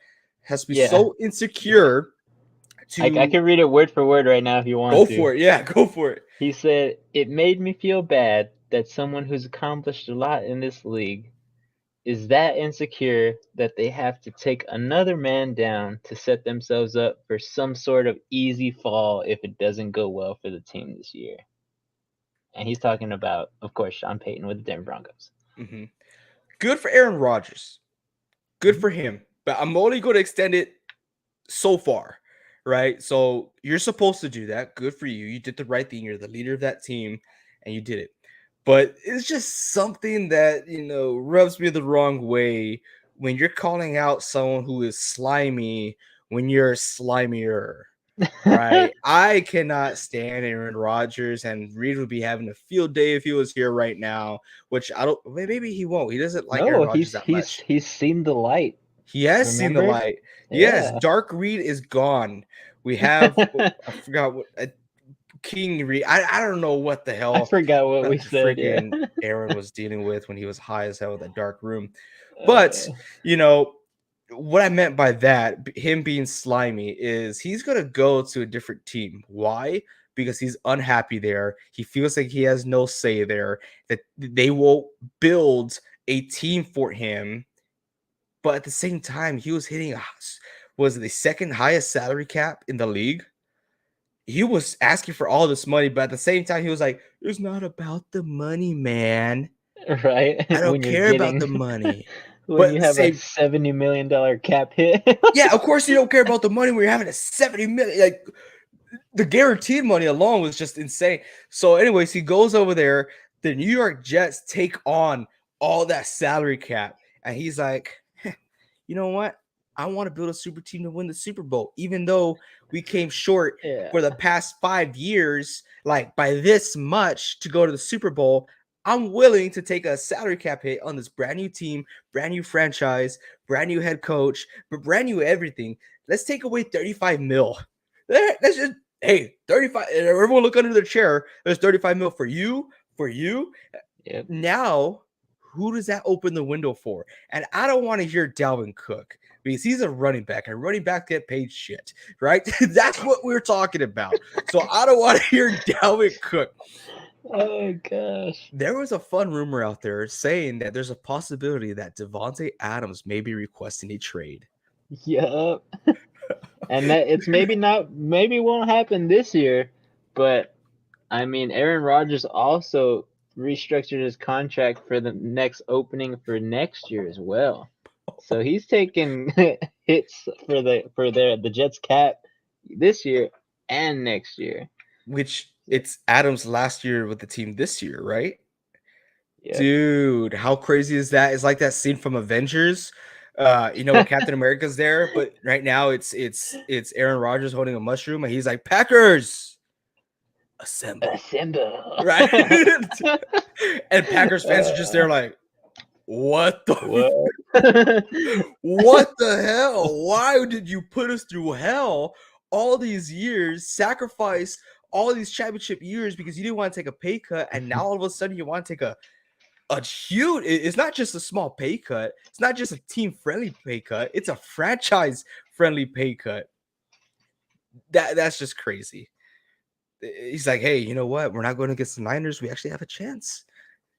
I can read it word for word right now if you want to. Go for it. Yeah, go for it. He said, it made me feel bad that someone who's accomplished a lot in this league is that insecure that they have to take another man down to set themselves up for some sort of easy fall if it doesn't go well for the team this year. And he's talking about, of course, Sean Payton with the Denver Broncos. Mm-hmm. Good for Aaron Rodgers. Good for him. But I'm only going to extend it so far, right? So you're supposed to do that. Good for you. You did the right thing. You're the leader of that team, and you did it. But it's just something that, rubs me the wrong way when you're calling out someone who is slimy when you're slimier. Right. I cannot stand Aaron Rodgers, and Reed would be having a field day if he was here right now, which I don't, maybe he won't. He doesn't like Aaron No, Rodgers that much. he's seen the light. He has seen the Remember? light. Yes, Yeah. Dark Reed is gone. We have, I forgot what, King Reed. I don't know what the I hell forgot what we said. Yeah. freaking Aaron was dealing with when he was high as hell in that dark room. But, Uh, you know, what I meant by that, him being slimy, is he's going to go to a different team. Why? Because he's unhappy there. He feels like he has no say there, that they will build a team for him. But at the same time, he was hitting, was it the second highest salary cap in the league? He was asking for all this money, but at the same time, he was like, it's not about the money, man. right? I don't When you're care about the getting money. when But at you the have a same, $70 million cap hit. yeah, of course you don't care about the money when you're having a 70 million. Like the guaranteed money alone was just insane. So, anyways, he goes over there. The New York Jets take on all that salary cap, and he's like, you know what? I want to build a super team to win the Super Bowl, even though we came short Yeah. for the past 5 years, like by this much to go to the Super Bowl. I'm willing to take a salary cap hit on this brand new team, brand new franchise, brand new head coach, but brand new everything. Let's take away 35 mil. Let's just, hey, 35. Everyone look under their chair. There's 35 mil for you, for you. Yep. Now, who does that open the window for? And I don't want to hear Dalvin Cook because he's a running back, and running backs get paid shit, right? That's what we're talking about. So I don't want to hear Dalvin Cook. Oh gosh. There was a fun rumor out there saying that there's a possibility that Devontae Adams may be requesting a trade. Yep. And that it's maybe won't happen this year, but I mean Aaron Rodgers also restructured his contract for the next opening for next year as well. So he's taking hits for the Jets cap this year and next year. Which it's Adams last year with the team this year, right? Yep. Dude, how crazy is that? It's like that scene from Avengers. When Captain America's there, but right now it's Aaron Rodgers holding a mushroom, and he's like, Packers assemble. Assemble. Right? And Packers fans are just there like, what the what the hell? Why did you put us through hell all these years, sacrifice all these championship years because you didn't want to take a pay cut, and now all of a sudden you want to take a huge, it's not just a small pay cut, it's not just a team friendly pay cut, it's a franchise friendly pay cut. That's just crazy. He's like, hey, you know what? We're not going against the Niners. We actually have a chance.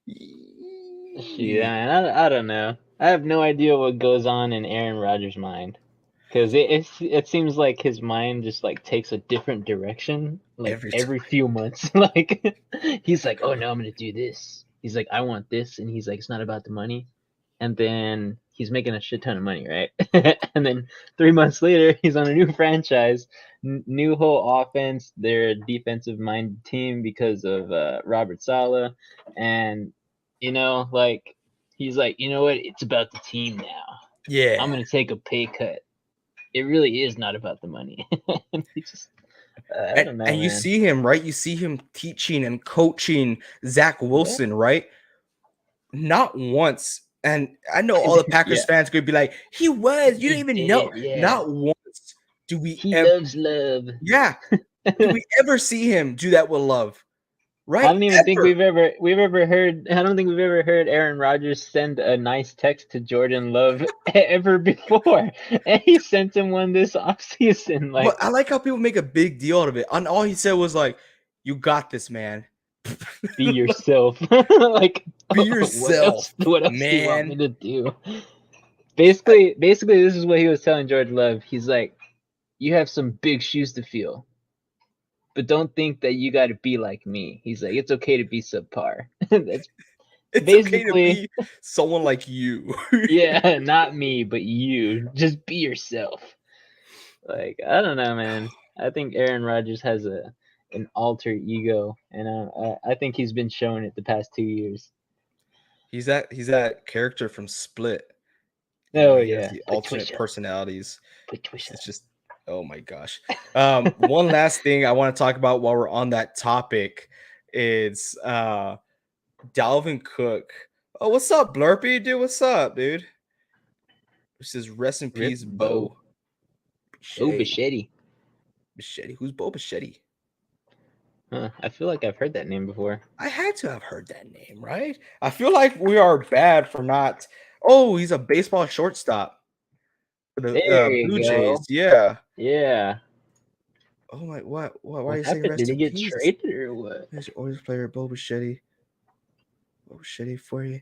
Yeah, I don't know. I have no idea what goes on in Aaron Rodgers' mind, because it seems like his mind just like takes a different direction like every few months. Like he's like, oh no, I'm gonna do this. He's like, I want this, and he's like, it's not about the money. And then he's making a shit ton of money, right? And then 3 months later, he's on a new franchise, new whole offense. They're a defensive minded team because of Robert Saleh, and like he's like, you know what? It's about the team now. Yeah, I'm gonna take a pay cut. It really is not about the money. And he just, I don't know, and you see him, right? You see him teaching and coaching Zach Wilson, right? Not once. And I know all the Packers fans could be like, he was. You don't even know. Yeah. Not once do we He loves love. Yeah. Do we ever see him do that with love? Right? I don't even think we've ever heard. I don't think we've ever heard Aaron Rodgers send a nice text to Jordan Love ever before, and he sent him one this offseason. Like, but I like how people make a big deal out of it. And all he said was like, "You got this, man. Be yourself." Like, be yourself. What else man. do you want me to do? Basically, this is what he was telling George Love. He's like, "You have some big shoes to fill. But don't think that you got to be like me." He's like, it's okay to be subpar. It's okay to be someone like you. Yeah, not me, but you. Just be yourself. Like, I don't know, man. I think Aaron Rodgers has an alter ego, and I think he's been showing it the past 2 years. He's that character from Split. Oh he has yeah, the alternate personalities. It's just Oh my gosh. One last thing I want to talk about while we're on that topic is Dalvin Cook. Oh, what's up, Blurpy, dude? What's up, dude? This is rest in Rip peace, Bo. Bo Oh, Bichette. Bichetti. Bichetti. Who's Bo Bichetti? Huh, I feel like I've heard that name before. I had to have heard that name, right? I feel like we are bad for not. Oh, he's a baseball shortstop for the There Blue you Jays. go. Yeah. Yeah. Oh my, what? Why are What you saying happened? Did rest he in get peace? traded or what? There's your Oilers player, Bo Bichetti. Bo Bichetti for you.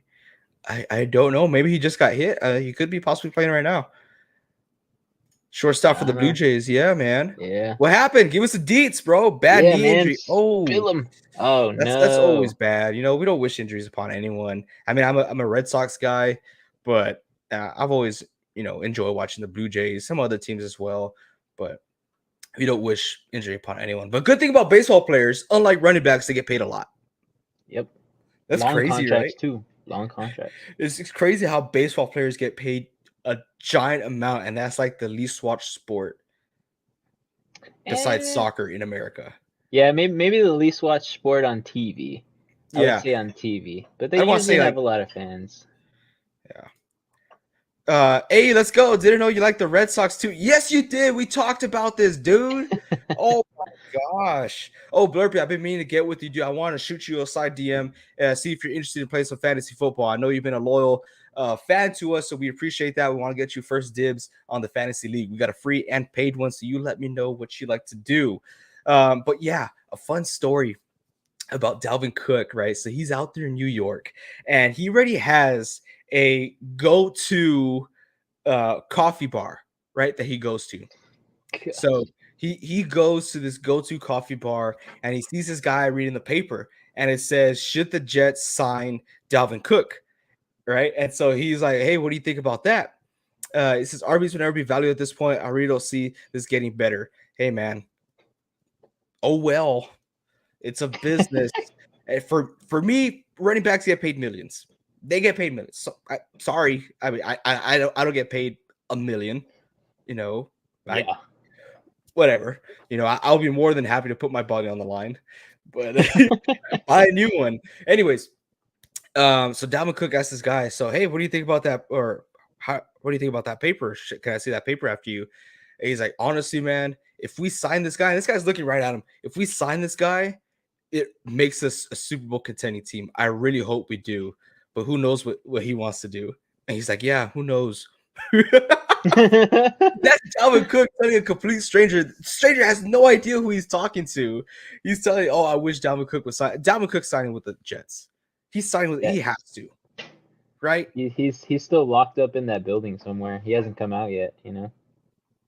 I don't know. Maybe he just got hit. He could be possibly playing right now. Shortstop I for the don't Blue know. Jays. Yeah, man. Yeah. What happened? Give us the deets, bro. Bad Yeah, knee man. injury. Oh, Spill him. Oh that's always no. bad. You know, we don't wish injuries upon anyone. I mean, I'm a Red Sox guy, but I've always enjoyed watching the Blue Jays, some other teams as well. But we don't wish injury upon anyone. But good thing about baseball players, unlike running backs, they get paid a lot. Yep. That's Long crazy, right? contracts too. Long contracts. It's crazy how baseball players get paid a giant amount, and that's like the least watched sport besides Eh. soccer in America. Yeah, maybe the least watched sport on TV. I would Yeah, say on TV, but they I want to usually say have like, a lot of fans. yeah. Hey, let's go. Didn't know you like the Red Sox too. Yes, you did. We talked about this, dude. Oh my gosh. Oh, Blurpy, I've been meaning to get with you, dude. I want to shoot you a side DM, see if you're interested in playing some fantasy football. I know you've been a loyal fan to us, so we appreciate that. We want to get you first dibs on the fantasy league. We got a free and paid one, so you let me know what you like to do. But yeah, a fun story about Dalvin Cook, right? So he's out there in New York, and he already has a go-to coffee bar, right? That he goes to. So he goes to this go-to coffee bar and he sees this guy reading the paper and it says, should the Jets sign Dalvin Cook? Right. And so he's like, hey, what do you think about that? It says RBs would never be valued at this point. I really don't see this getting better. Hey man. Oh well, it's a business. And for me, running backs get paid millions. They get paid millions. So, sorry, I mean I don't get paid a million. You know, I Yeah. whatever. I'll be more than happy to put my body on the line, but buy a new one. Anyways, so Dalvin Cook asked this guy, so hey, what do you think about that? Or what do you think about that paper? Can I see that paper after you? And he's like, honestly, man, if we sign this guy, and this guy's looking right at him. If we sign this guy, it makes us a Super Bowl contending team. I really hope we do, but who knows what he wants to do? And he's like, yeah, who knows? That's Dalvin Cook telling a complete stranger. Stranger has no idea who he's talking to. He's telling, "Oh, I wish Dalvin Cook was signing." Dalvin Cook signing with the Jets. He's signing with. Yeah. He has to, right? He's still locked up in that building somewhere. He hasn't come out yet.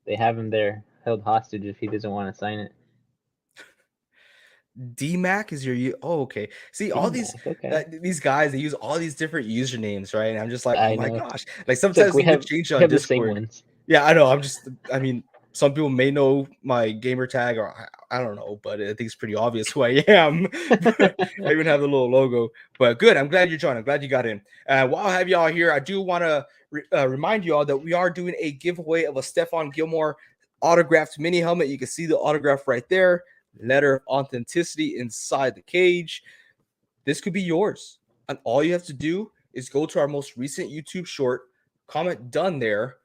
They have him there held hostage if he doesn't want to sign it. DMAC is your. Oh, okay. See, all D-Mac, okay. these guys, they use all these different usernames, right? And I'm just like, oh I my know. gosh. Like It's like sometimes they even change it we on have the same Discord. ones. Yeah, I know. I mean, some people may know my gamer tag, or I don't know, but I think it's pretty obvious who I am. I even have the little logo. But good. I'm glad you joined. I'm glad you got in. While I have y'all here, I do want to remind you all that we are doing a giveaway of a Stephon Gilmore autographed mini helmet. You can see the autograph right there. Letter of authenticity inside the cage. This could be yours. And all you have to do is go to our most recent YouTube short, comment done there,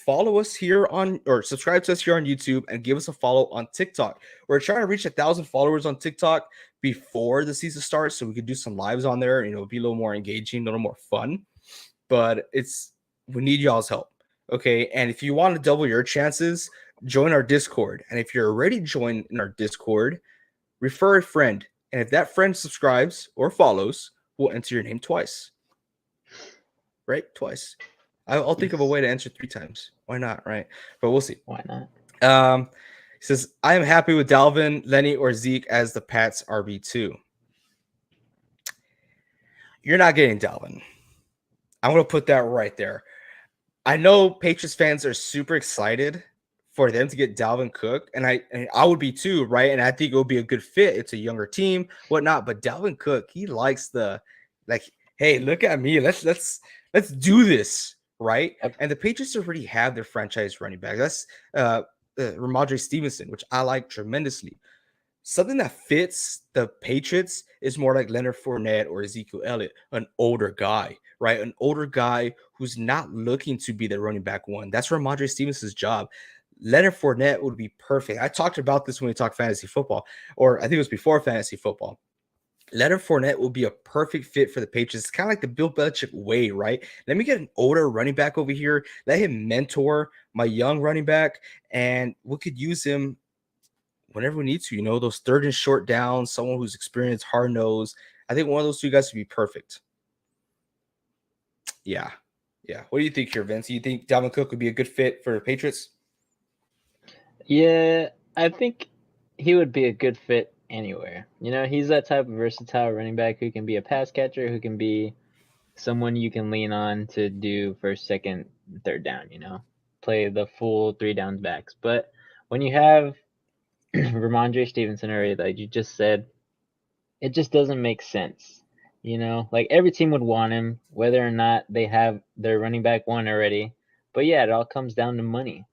follow us here or subscribe to us here on YouTube, and give us a follow on TikTok. We're trying to reach 1,000 followers on TikTok before the season starts, so we could do some lives on there. Be a little more engaging, a little more fun. But we need y'all's help. Okay. And if you want to double your chances, join our Discord. And if you're already joined in our Discord, refer a friend. And if that friend subscribes or follows, we'll enter your name twice. Right? Twice. I'll think of a way to answer 3 times. Why not? Right? But we'll see. Why not? He says, I am happy with Dalvin, Lenny, or Zeke as the Pats RB2. You're not getting Dalvin. I'm going to put that right there. I know Patriots fans are super excited for them to get Dalvin Cook, and I would be too, right? And I think it would be a good fit. It's a younger team, whatnot. But Dalvin Cook, he likes hey, look at me. Let's do this, right? Yep. And the Patriots already have their franchise running back. Ramondre Stevenson, which I like tremendously. Something that fits the Patriots is more like Leonard Fournette or Ezekiel Elliott, an older guy, right? An older guy who's not looking to be the running back one. That's Ramondre Stevenson's job. Leonard Fournette would be perfect. I talked about this when we talked fantasy football, or I think it was before fantasy football. Leonard Fournette will be a perfect fit for the Patriots. It's kind of like the Bill Belichick way, right? Let me get an older running back over here. Let him mentor my young running back, and we could use him whenever we need to. Those third and short downs, someone who's experienced, hard nosed. I think one of those two guys would be perfect. Yeah. What do you think here, Vince? You think Dalvin Cook would be a good fit for the Patriots? Yeah, I think he would be a good fit anywhere. He's that type of versatile running back who can be a pass catcher, who can be someone you can lean on to do first, second, third down, play the full 3 downs backs. But when you have Ramondre Stevenson already, like you just said, it just doesn't make sense. Like every team would want him, whether or not they have their running back one already. But yeah, it all comes down to money.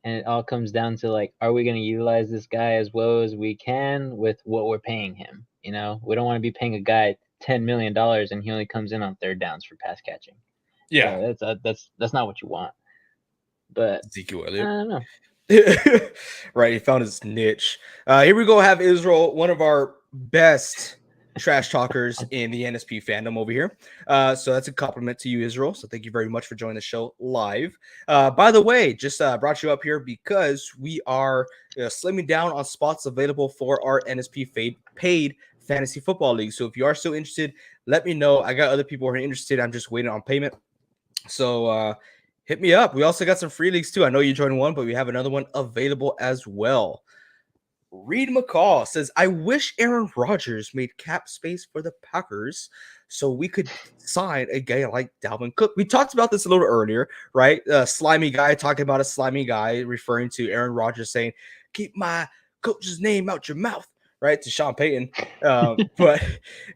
And it all comes down to like, are we going to utilize this guy as well as we can with what we're paying him? We don't want to be paying a guy $10 million and he only comes in on third downs for pass catching. Yeah. That's not what you want. But Ezekiel I Elliott. don't know. Right, he found his niche. Here we go. Have Israel, one of our best trash talkers in the NSP fandom over here. So that's a compliment to you, Israel. So thank you very much for joining the show live. By the way, just brought you up here because we are slimming down on spots available for our NSP paid fantasy football league. So if you are still interested, let me know. I got other people who are interested. I'm just waiting on payment. So hit me up. We also got some free leagues too. I know you joined one, but we have another one available as well. Reed McCall says, I wish Aaron Rodgers made cap space for the Packers so we could sign a guy like Dalvin Cook. We talked about this a little earlier, right? Slimy guy talking about a slimy guy referring to Aaron Rodgers saying, keep my coach's name out your mouth, right? To Sean Payton. But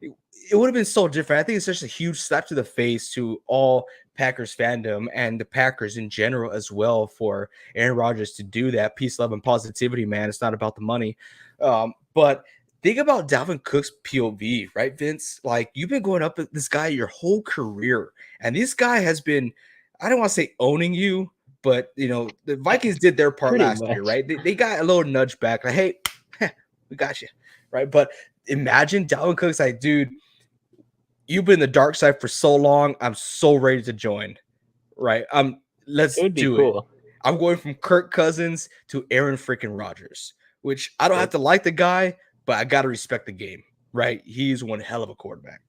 it would have been so different. I think it's just a huge slap to the face to all Packers fandom and the Packers in general as well for Aaron Rodgers to do that. Peace, love, and positivity, man. It's not about the money. But think about Dalvin Cook's POV, right, Vince? Like, you've been going up with this guy your whole career, and this guy has been, I don't want to say owning you, but, the Vikings did their part last year, right? They got a little nudge back, like, hey, we got you, right? But imagine Dalvin Cook's like, dude, you've been in the dark side for so long. I'm so ready to join. Right. Let's do cool. it. I'm going from Kirk Cousins to Aaron freaking Rodgers, which I don't have to like the guy, but I got to respect the game. Right. He's one hell of a quarterback.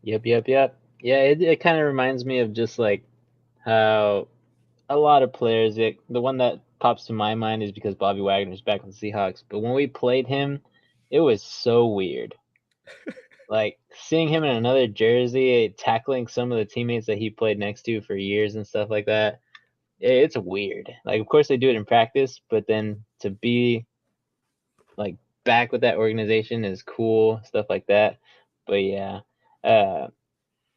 Yep. Yeah, it kind of reminds me of just like how a lot of players, the one that pops to my mind is because Bobby Wagner's back with the Seahawks. But when we played him, it was so weird. Like seeing him in another jersey, tackling some of the teammates that he played next to for years and stuff like that. It's weird. Like, of course they do it in practice, but then to be like back with that organization is cool, stuff like that. But yeah, I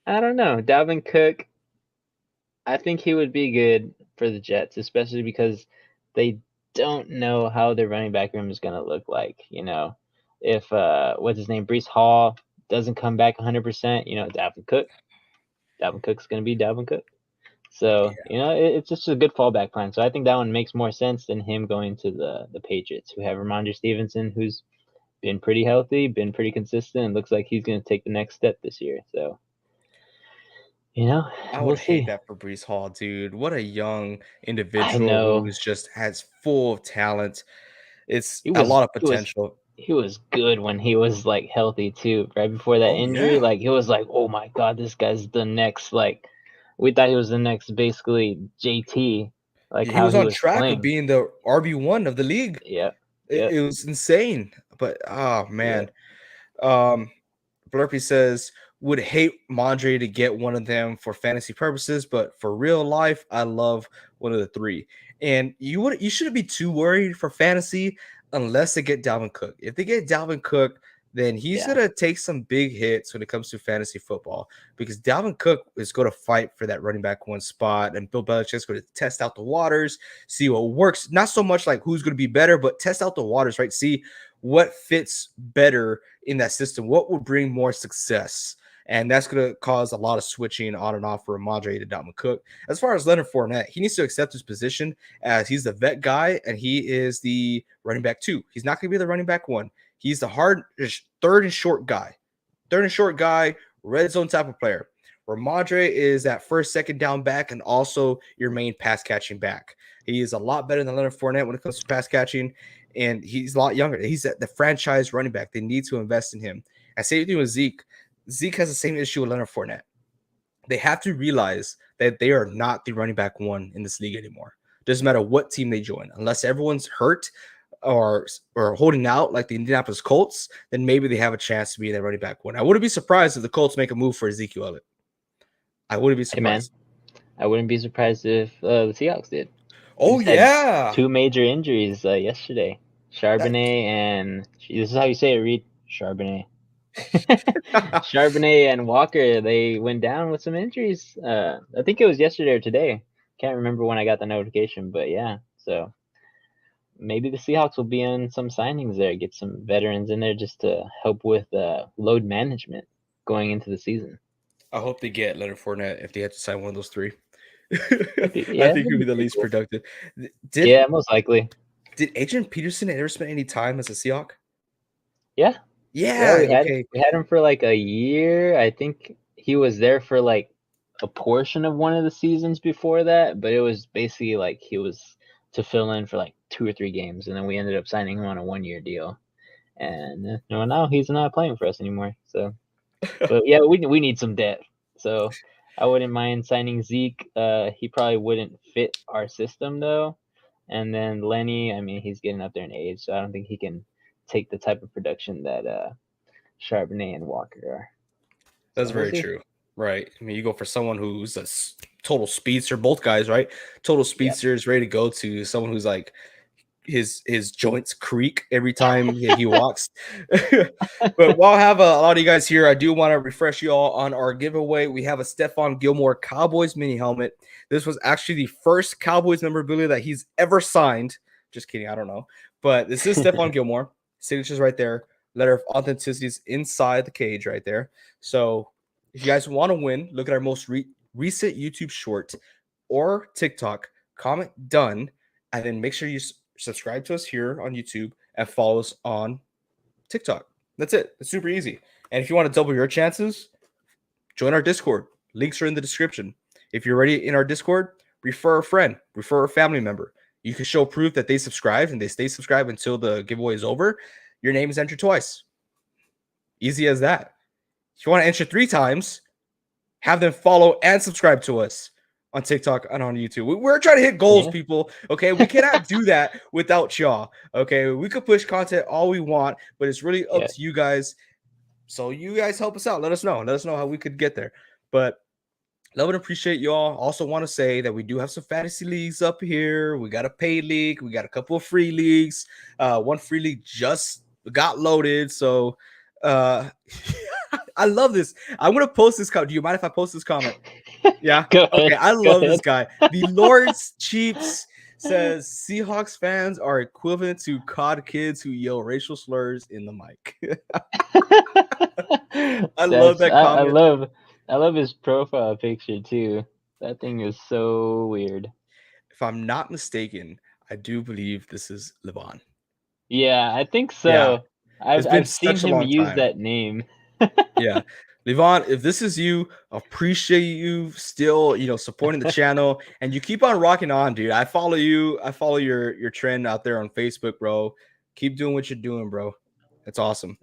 don't know. Dalvin Cook, I think he would be good for the Jets, especially because they don't know how their running back room is going to look like. If what's his name, Breece Hall doesn't come back 100%, Dalvin Cook's going to be Dalvin Cook. So, it's just a good fallback plan. So I think that one makes more sense than him going to the Patriots, who have Ramondre Stevenson, who's been pretty healthy, been pretty consistent, and looks like he's going to take the next step this year. So, I would hate that for Breece Hall, dude. What a young individual who's just has full of talent. It's a lot of potential. He was good when he was like healthy too. Right before that injury, yeah. like he was like, oh my god, this guy's the next. Like we thought he was the next, basically JT. Like he was on track playing. of being the RB1 of the league. Yeah, it was insane. But oh man, Blurpy says would hate Mondre to get one of them for fantasy purposes, but for real life, I love one of the three. And you shouldn't be too worried for fantasy unless they get Dalvin Cook. If they get Dalvin Cook, then he's Yeah. going to take some big hits when it comes to fantasy football, because Dalvin Cook is going to fight for that running back one spot, and Bill Belichick's going to test out the waters, see what works. Not so much like who's going to be better, but test out the waters, right? See what fits better in that system, what will bring more success. And that's going to cause a lot of switching on and off for Ramondre to Dalvin Cook. As far as Leonard Fournette, he needs to accept his position as he's the vet guy and he is the running back 2. He's not going to be the running back 1. He's the third and short guy. Red zone type of player. Ramondre is that first, second down back and also your main pass catching back. He is a lot better than Leonard Fournette when it comes to pass catching, and he's a lot younger. He's the franchise running back. They need to invest in him. And same thing with Zeke. Zeke has the same issue with Leonard Fournette. They have to realize that they are not the running back 1 in this league anymore. Doesn't matter what team they join, unless everyone's hurt or holding out like the Indianapolis Colts, then maybe they have a chance to be in that running back 1. I wouldn't be surprised if the Colts make a move for Ezekiel Elliott. I wouldn't be surprised. Hey man, I wouldn't be surprised if the Seahawks did. Oh yeah, 2 major injuries yesterday. Charbonnet and this is how you say it, Reed. Charbonnet. Charbonnet and Walker, they went down with some injuries. I think it was yesterday or today. Can't remember when I got the notification, but yeah. So maybe the Seahawks will be in some signings there, get some veterans in there just to help with load management going into the season. I hope they get Leonard Fournette if they have to sign one of those 3. Yeah, I think it would be the least productive. Yeah, most likely. Did Adrian Peterson ever spend any time as a Seahawk? Yeah. Yeah, we had him for like a year. I think he was there for like a portion of one of the seasons before that, but it was basically like he was to fill in for like 2 or 3 games, and then we ended up signing him on a 1-year deal. And now he's not playing for us anymore. So, but yeah, we need some depth. So I wouldn't mind signing Zeke. He probably wouldn't fit our system though. And then Lenny, I mean, he's getting up there in age, so I don't think he can take the type of production that Charbonnet and Walker are. That's very true. Right. I mean, you go for someone who's a total speedster, both guys, right? Total speedsters, ready to go, to someone who's like his joints creak every time he walks. But while I have a lot of you guys here, I do want to refresh you all on our giveaway. We have a Stephon Gilmore Cowboys mini helmet. This was actually the first Cowboys memorabilia that he's ever signed. Just kidding, I don't know. But this is Stephon Gilmore. Signatures right there. Letter of authenticity is inside the cage right there. So if you guys want to win, look at our most recent YouTube short or TikTok, comment done, and then make sure you subscribe to us here on YouTube and follow us on TikTok. That's it. It's super easy. And if you want to double your chances, join our Discord. Links are in the description. If you're already in our Discord, refer a friend, refer a family member. You can show proof that they subscribed and they stay subscribed until the giveaway is over. Your name is entered twice. Easy as that. If you want to enter 3 times, have them follow and subscribe to us on TikTok and on YouTube. We're trying to hit goals, people. Okay, we cannot do that without y'all. Okay, we could push content all we want, but it's really up to you guys. So you guys help us out. Let us know. Let us know how we could get there. But love and appreciate y'all. Also want to say that we do have some fantasy leagues up here. We got a paid league. We got a couple of free leagues. One free league just got loaded. So I love this. I'm going to post this comment. Do you mind if I post this comment? Yeah. Okay. I love this guy. The Lord's Cheats says Seahawks fans are equivalent to COD kids who yell racial slurs in the mic. I love that comment. I love his profile picture too. That thing is so weird. If I'm not mistaken, I do believe this is Levon. Yeah, I think so. Yeah. I've seen him use that name. Yeah. Levon, if this is you, appreciate you still, supporting the channel, and you keep on rocking on, dude. I follow you. I follow your trend out there on Facebook, bro. Keep doing what you're doing, bro. That's awesome.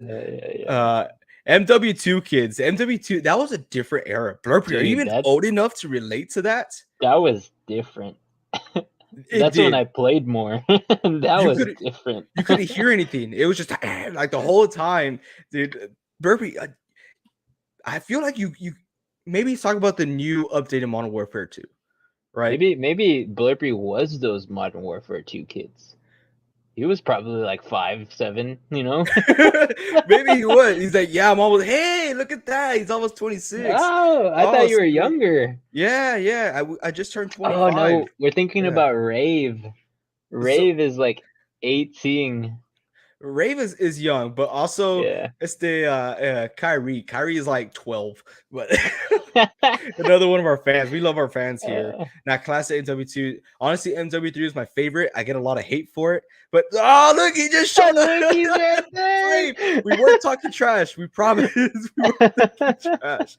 MW2 kids. MW2, that was a different era. Blurpy, dude, are you even old enough to relate to that? That was different. That's when I played more. That was different. You couldn't hear anything. It was just like the whole time, dude. Burpee, I feel like you maybe talk about the new updated Modern Warfare 2, right? Maybe Blurpy was those Modern Warfare 2 kids. He was probably like 5'7", Maybe he would. He's like, yeah, I'm almost. Hey, look at that. He's almost 26. Oh, I Oh, thought you were sweet. younger. Yeah. I just turned Oh 25. no, we're thinking Yeah. about Rave. So Rave is like 18. Rave is young, but also Yeah. it's the Kyrie. Kyrie is like 12, but another one of our fans. We love our fans here. Uh, Now, class MW2. Honestly, MW3 is my favorite. I get a lot of hate for it, but oh look, he just showed Look, he's up. right Rave. there. We weren't talking trash. We promise. We weren't talking trash.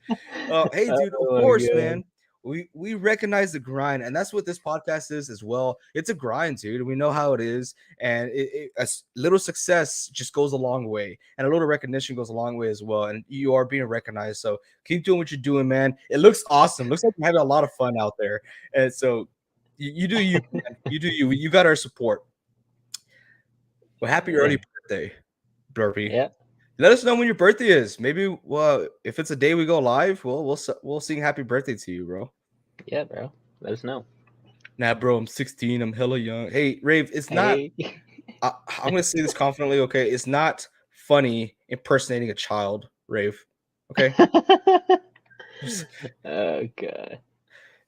Hey, dude. Of Oh my course, god. man. We recognize the grind, and that's what this podcast is as well. It's a grind, dude. We know how it is, and a little success just goes a long way, and a little recognition goes a long way as well. And you are being recognized, so keep doing what you're doing, man. It looks awesome. Looks like you're having a lot of fun out there, and so you do you, man. You do you. You got our support. Well, happy early birthday, Blurpy. Yeah. Let us know when your birthday is. Maybe, well, if it's a day we go live, well, we'll sing happy birthday to you, bro. Yeah, bro. Let us know. Nah, bro, I'm 16. I'm hella young. Hey, Rave, it's not. Hey. I'm gonna say this confidently. Okay, it's not funny impersonating a child, Rave. Okay. Oh god.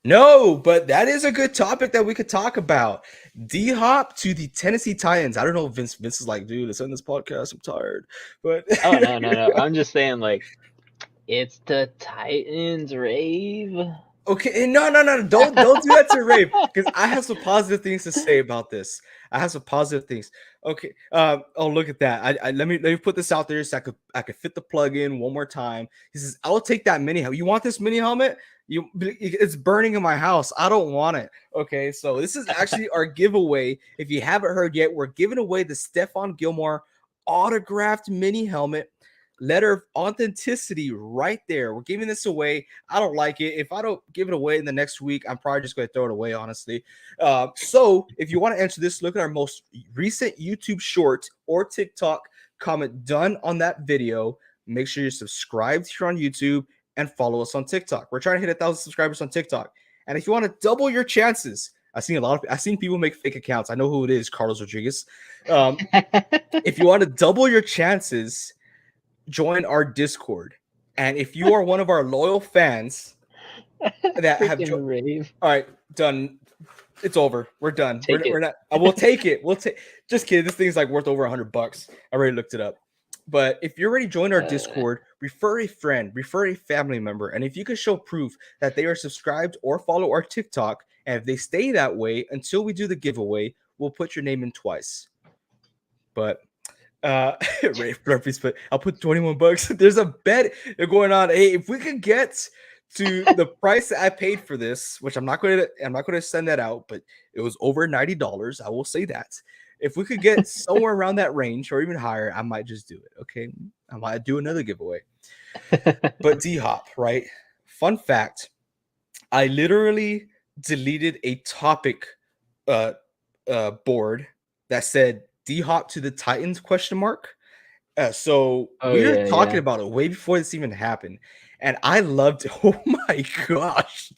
No, but that is a good topic that we could talk about. D Hop to the Tennessee Titans. I don't know if Vince is like, dude, let's end this podcast. I'm tired. But Oh no. I'm just saying, like, it's the Titans, Rave. okay, no. Don't do that to Rave, because I have some positive things to say about this. I have some positive things. Okay. Oh, look at that. Let me put this out there so I could fit the plug in one more time. He says, I'll take that mini helmet. You want this mini helmet? It's burning in my house. I don't want it. Okay, so this is actually our giveaway. If you haven't heard yet, we're giving away the Stephon Gilmore autographed mini helmet. Letter of authenticity right there. We're giving this away. I don't like it. If I don't give it away in the next week, I'm probably just going to throw it away, honestly. So if you want to answer this, look at our most recent YouTube short or TikTok comment done on that video. Make sure you're subscribed here on YouTube and follow us on TikTok. We're trying to hit 1,000 subscribers on TikTok. And if you want to double your chances, I've seen people make fake accounts. I know who it is, Carlos Rodriguez. If you want to double your chances, join our Discord. And if you are one of our loyal fans that have Freaking Rave. all right, done. It's over. We're done. Take it. We're not. We'll take it. We'll take. Just kidding. This thing's like worth over $100. I already looked it up. But if you're already joined our Discord, refer a friend, refer a family member, and if you can show proof that they are subscribed or follow our TikTok, and if they stay that way until we do the giveaway, we'll put your name in twice. But Rafe Blurpies, but I'll put $21. There's a bet going on. Hey, if we could get to the price that I paid for this, which I'm not going to send that out, but it was over $90. I will say that. If we could get somewhere around that range or even higher, I might just do it. Okay, I might do another giveaway. But D Hop, right? Fun fact: I literally deleted a topic board that said D Hop to the Titans ? So we were talking about it way before this even happened, and I loved it. Oh my gosh,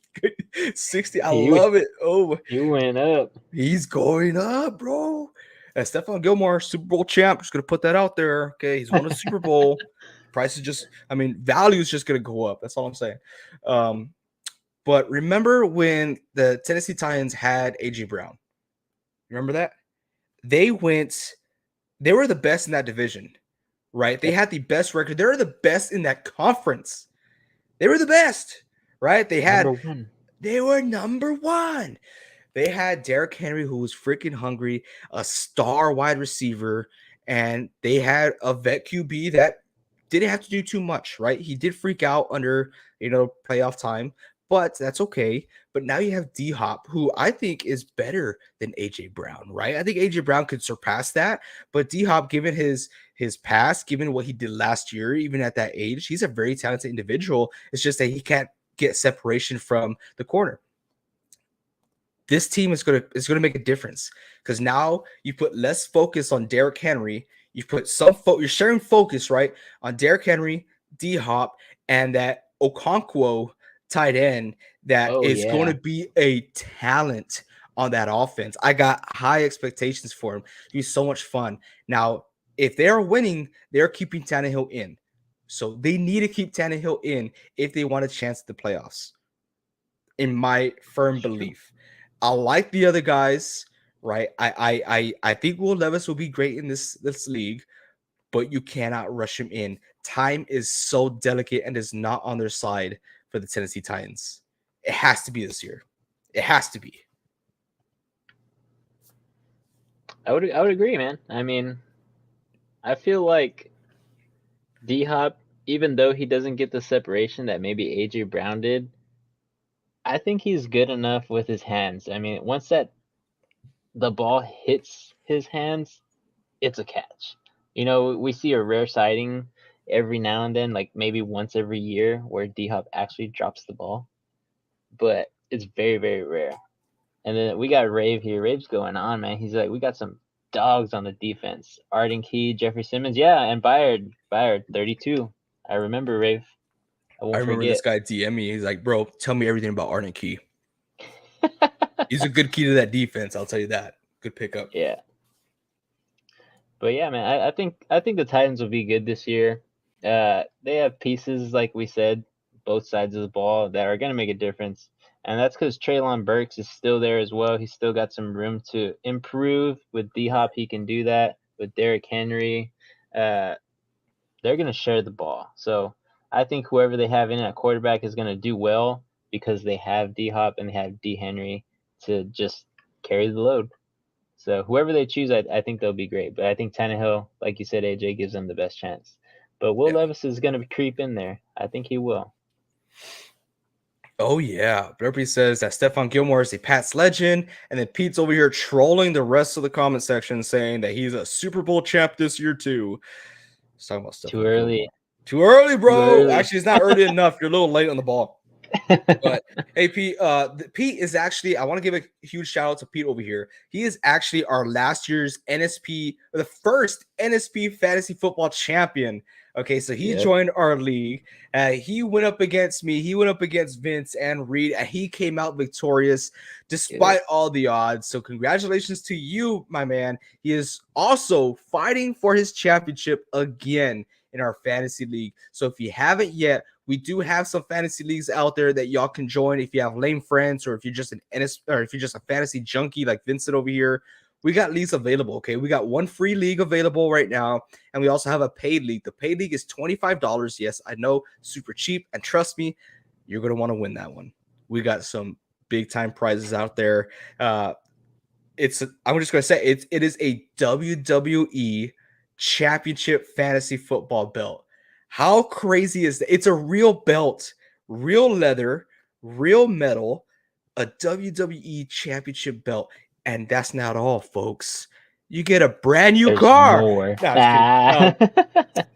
60! I love it. Oh, you went up. He's going up, bro. Stephon Gilmore, Super Bowl champ. Just gonna put that out there. Okay, he's won a Super Bowl. Price is just, value is just gonna go up. That's all I'm saying. But remember when the Tennessee Titans had AJ Brown? Remember that? They were the best in that division, right? They had the best record. They were the best in that conference. They were the best, right? They were number one. They had Derrick Henry, who was freaking hungry, a star wide receiver, and they had a vet QB that didn't have to do too much, right? He did freak out under, playoff time, but that's okay. But now you have D Hop, who I think is better than AJ Brown, right? I think AJ Brown could surpass that, but D Hop, given his past, given what he did last year, even at that age, he's a very talented individual. It's just that he can't get separation from the corner. This team is gonna make a difference because now you put less focus on Derrick Henry. You put you're sharing focus, right, on Derrick Henry, D Hop, and that Okonkwo tight end that is going to be a talent on that offense. I got high expectations for him. It'll be so much fun. Now, if they're winning, they're keeping Tannehill in. So they need to keep Tannehill in if they want a chance at the playoffs, in my firm belief. I like the other guys, right? I think Will Levis will be great in this league, but you cannot rush him in. Time is so delicate and is not on their side for the Tennessee Titans. It has to be this year. It has to be. I would agree, man. I mean, I feel like D-Hop, even though he doesn't get the separation that maybe A.J. Brown did, I think he's good enough with his hands. I mean, once the ball hits his hands, it's a catch. You know, we see a rare sighting every now and then, like maybe once every year, where D-Hop actually drops the ball, but it's very, very rare. And then we got Rave here. Rave's going on, man. He's like, we got some dogs on the defense. Arden Key, Jeffrey Simmons, yeah, and Byard, 32. I remember Rave. I remember forget. this guy DM me. He's like, bro, tell me everything about Arden Key. He's a good key to that defense. I'll tell you that. Good pickup. Yeah. But yeah, man, I think the Titans will be good this year. They have pieces, like we said, both sides of the ball that are going to make a difference. And that's because Treylon Burks is still there as well. He's still got some room to improve. With D-Hop, he can do that. With Derrick Henry, they're going to share the ball. So I think whoever they have in at quarterback is going to do well because they have D-Hop and they have D. Henry to just carry the load. So whoever they choose, I think they'll be great. But I think Tannehill, like you said, AJ, gives them the best chance. But Will Levis is going to creep in there. I think he will. Oh, yeah. Burpee says that Stephon Gilmore is a Pats legend. And then Pete's over here trolling the rest of the comment section saying that he's a Super Bowl champ this year, too. He's talking about Stephon Too early. Gilmore. Too early, bro. Too early. Actually, it's not early enough. You're a little late on the ball. But hey, Pete, Pete is actually, I want to give a huge shout out to Pete over here. He is actually our last year's NSP, the first NSP fantasy football champion. Okay, so he joined our league. He went up against me. He went up against Vince and Reed, and he came out victorious despite all the odds. So congratulations to you, my man. He is also fighting for his championship again in our fantasy league. So if you haven't yet, we do have some fantasy leagues out there that y'all can join if you have lame friends or if you're just if you're just a fantasy junkie like Vincent over here. We got leagues available, okay? We got one free league available right now, and we also have a paid league. The paid league is $25. Yes, I know, super cheap, and trust me, you're going to want to win that one. We got some big-time prizes out there. I'm just going to say it is a WWE Championship Fantasy Football belt. How crazy is that? It's a real belt, real leather, real metal, a WWE Championship belt. And that's not all, folks. You get a brand new car. More. No,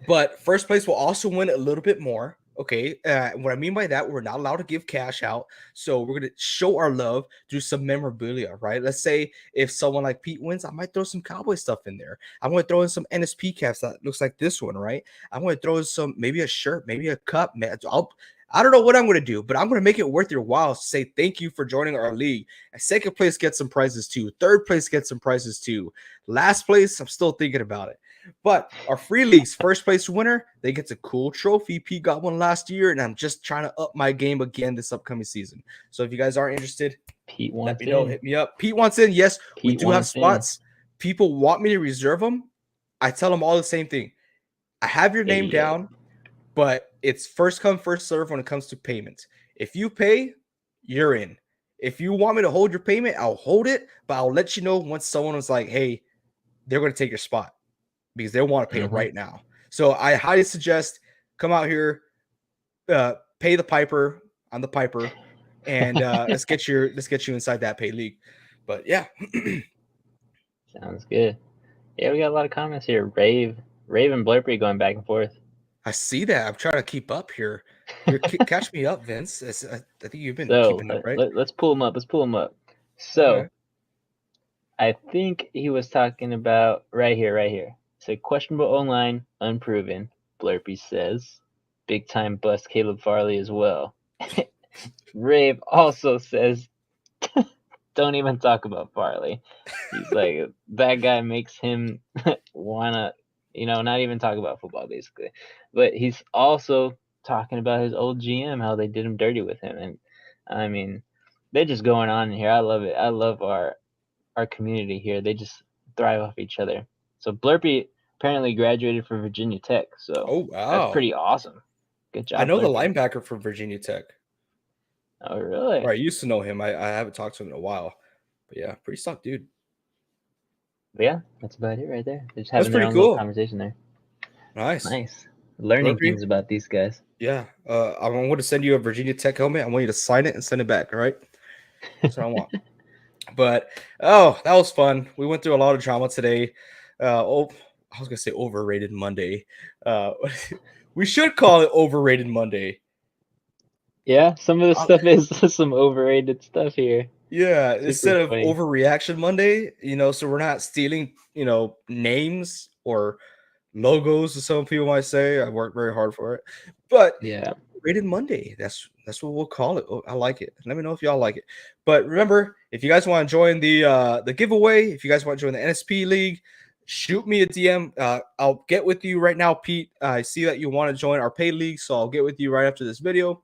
but first place will also win a little bit more. Okay. What I mean by that, we're not allowed to give cash out. So we're going to show our love through some memorabilia, right? Let's say if someone like Pete wins, I might throw some Cowboy stuff in there. I'm going to throw in some NSP caps that looks like this one, right? I'm going to throw in some, maybe a shirt, maybe a cup. Man, I don't know what I'm going to do, but I'm going to make it worth your while to say thank you for joining our league. And second place gets some prizes too. Third place gets some prizes too. Last place, I'm still thinking about it. But our free leagues, first place winner, they get a cool trophy. Pete got one last year, and I'm just trying to up my game again this upcoming season. So if you guys are interested, Pete wants let me know. Hit me up. Pete wants in. Yes, we do have spots. People want me to reserve them. I tell them all the same thing. I have your name down, but it's first come, first serve when it comes to payment. If you pay, you're in. If you want me to hold your payment, I'll hold it, but I'll let you know once someone was like, hey, they're going to take your spot because they want to pay right now. So I highly suggest come out here, pay the piper. I'm the piper, and let's get you inside that pay league. But yeah. Sounds good. Yeah, we got a lot of comments here. Rave and Blurpy going back and forth. I see that. I'm trying to keep up here. Catch me up, Vince. I think you've been keeping up, right? Let's pull them up. So, okay. I think he was talking about right here. So questionable online, unproven. Blurpy says, big time bust Caleb Farley as well. Rave also says, don't even talk about Farley. He's like, that guy makes him wanna, not even talk about football basically. But he's also talking about his old GM, how they did him dirty with him, and I mean, they're just going on in here. I love it. I love our community here. They just thrive off each other. So Blurpy apparently graduated from Virginia Tech, so Oh that's wow. pretty awesome. Good I job, know the Blurpy. linebacker from Virginia Tech. Oh, really? Or I used to know him. I haven't talked to him in a while. But yeah, pretty stock dude. But yeah, that's about it right there. They're just That's having their pretty own little cool. conversation there. Nice. Nice. Learning Blurpy. things about these guys. Yeah. I want to send you a Virginia Tech helmet. I want you to sign it and send it back. All right. That's what I want. But that was fun. We went through a lot of drama today. I was gonna say overrated Monday. We should call it overrated Monday. Yeah, some of the stuff is some overrated stuff here. Yeah, Super instead of funny. Overreaction Monday, so we're not stealing, names or logos, as some people might say. I worked very hard for it, but Yeah. Rated Monday. That's what we'll call it. Oh, I like it. Let me know if y'all like it. But remember, if you guys want to join the giveaway, if you guys want to join the NSP League, shoot me a DM. I'll get with you right now, Pete. I see that you want to join our paid league, so I'll get with you right after this video.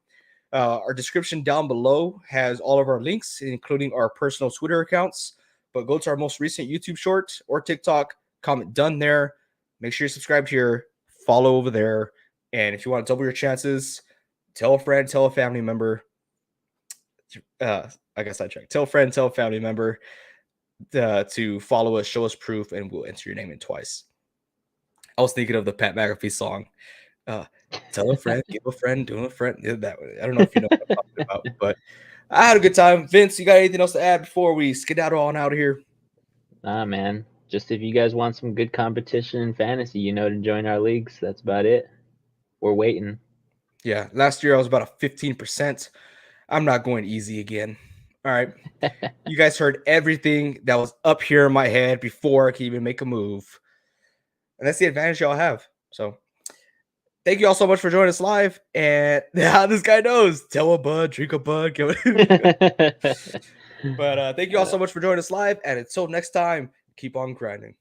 Our description down below has all of our links, including our personal Twitter accounts. But go to our most recent YouTube short or TikTok, comment done there. Make sure you're subscribed here, follow over there. And if you want to double your chances, tell a friend, tell a family member. I guess I checked. Tell a friend, tell a family member to follow us, show us proof, and we'll enter your name in twice. I was thinking of the Pat McAfee song. Tell a friend, give a friend, do a friend. That way. I don't know if you know what I'm talking about, but I had a good time. Vince, you got anything else to add before we skedaddle on out of here? Nah, man. Just if you guys want some good competition in fantasy, to join our leagues. That's about it. We're waiting. Yeah, last year I was about a 15%. I'm not going easy again. All right. You guys heard everything that was up here in my head before I could even make a move. And that's the advantage y'all have. So thank you all so much for joining us live. And yeah, this guy knows. Tell a bud, drink a bud. But thank you all so much for joining us live. And until next time, keep on grinding.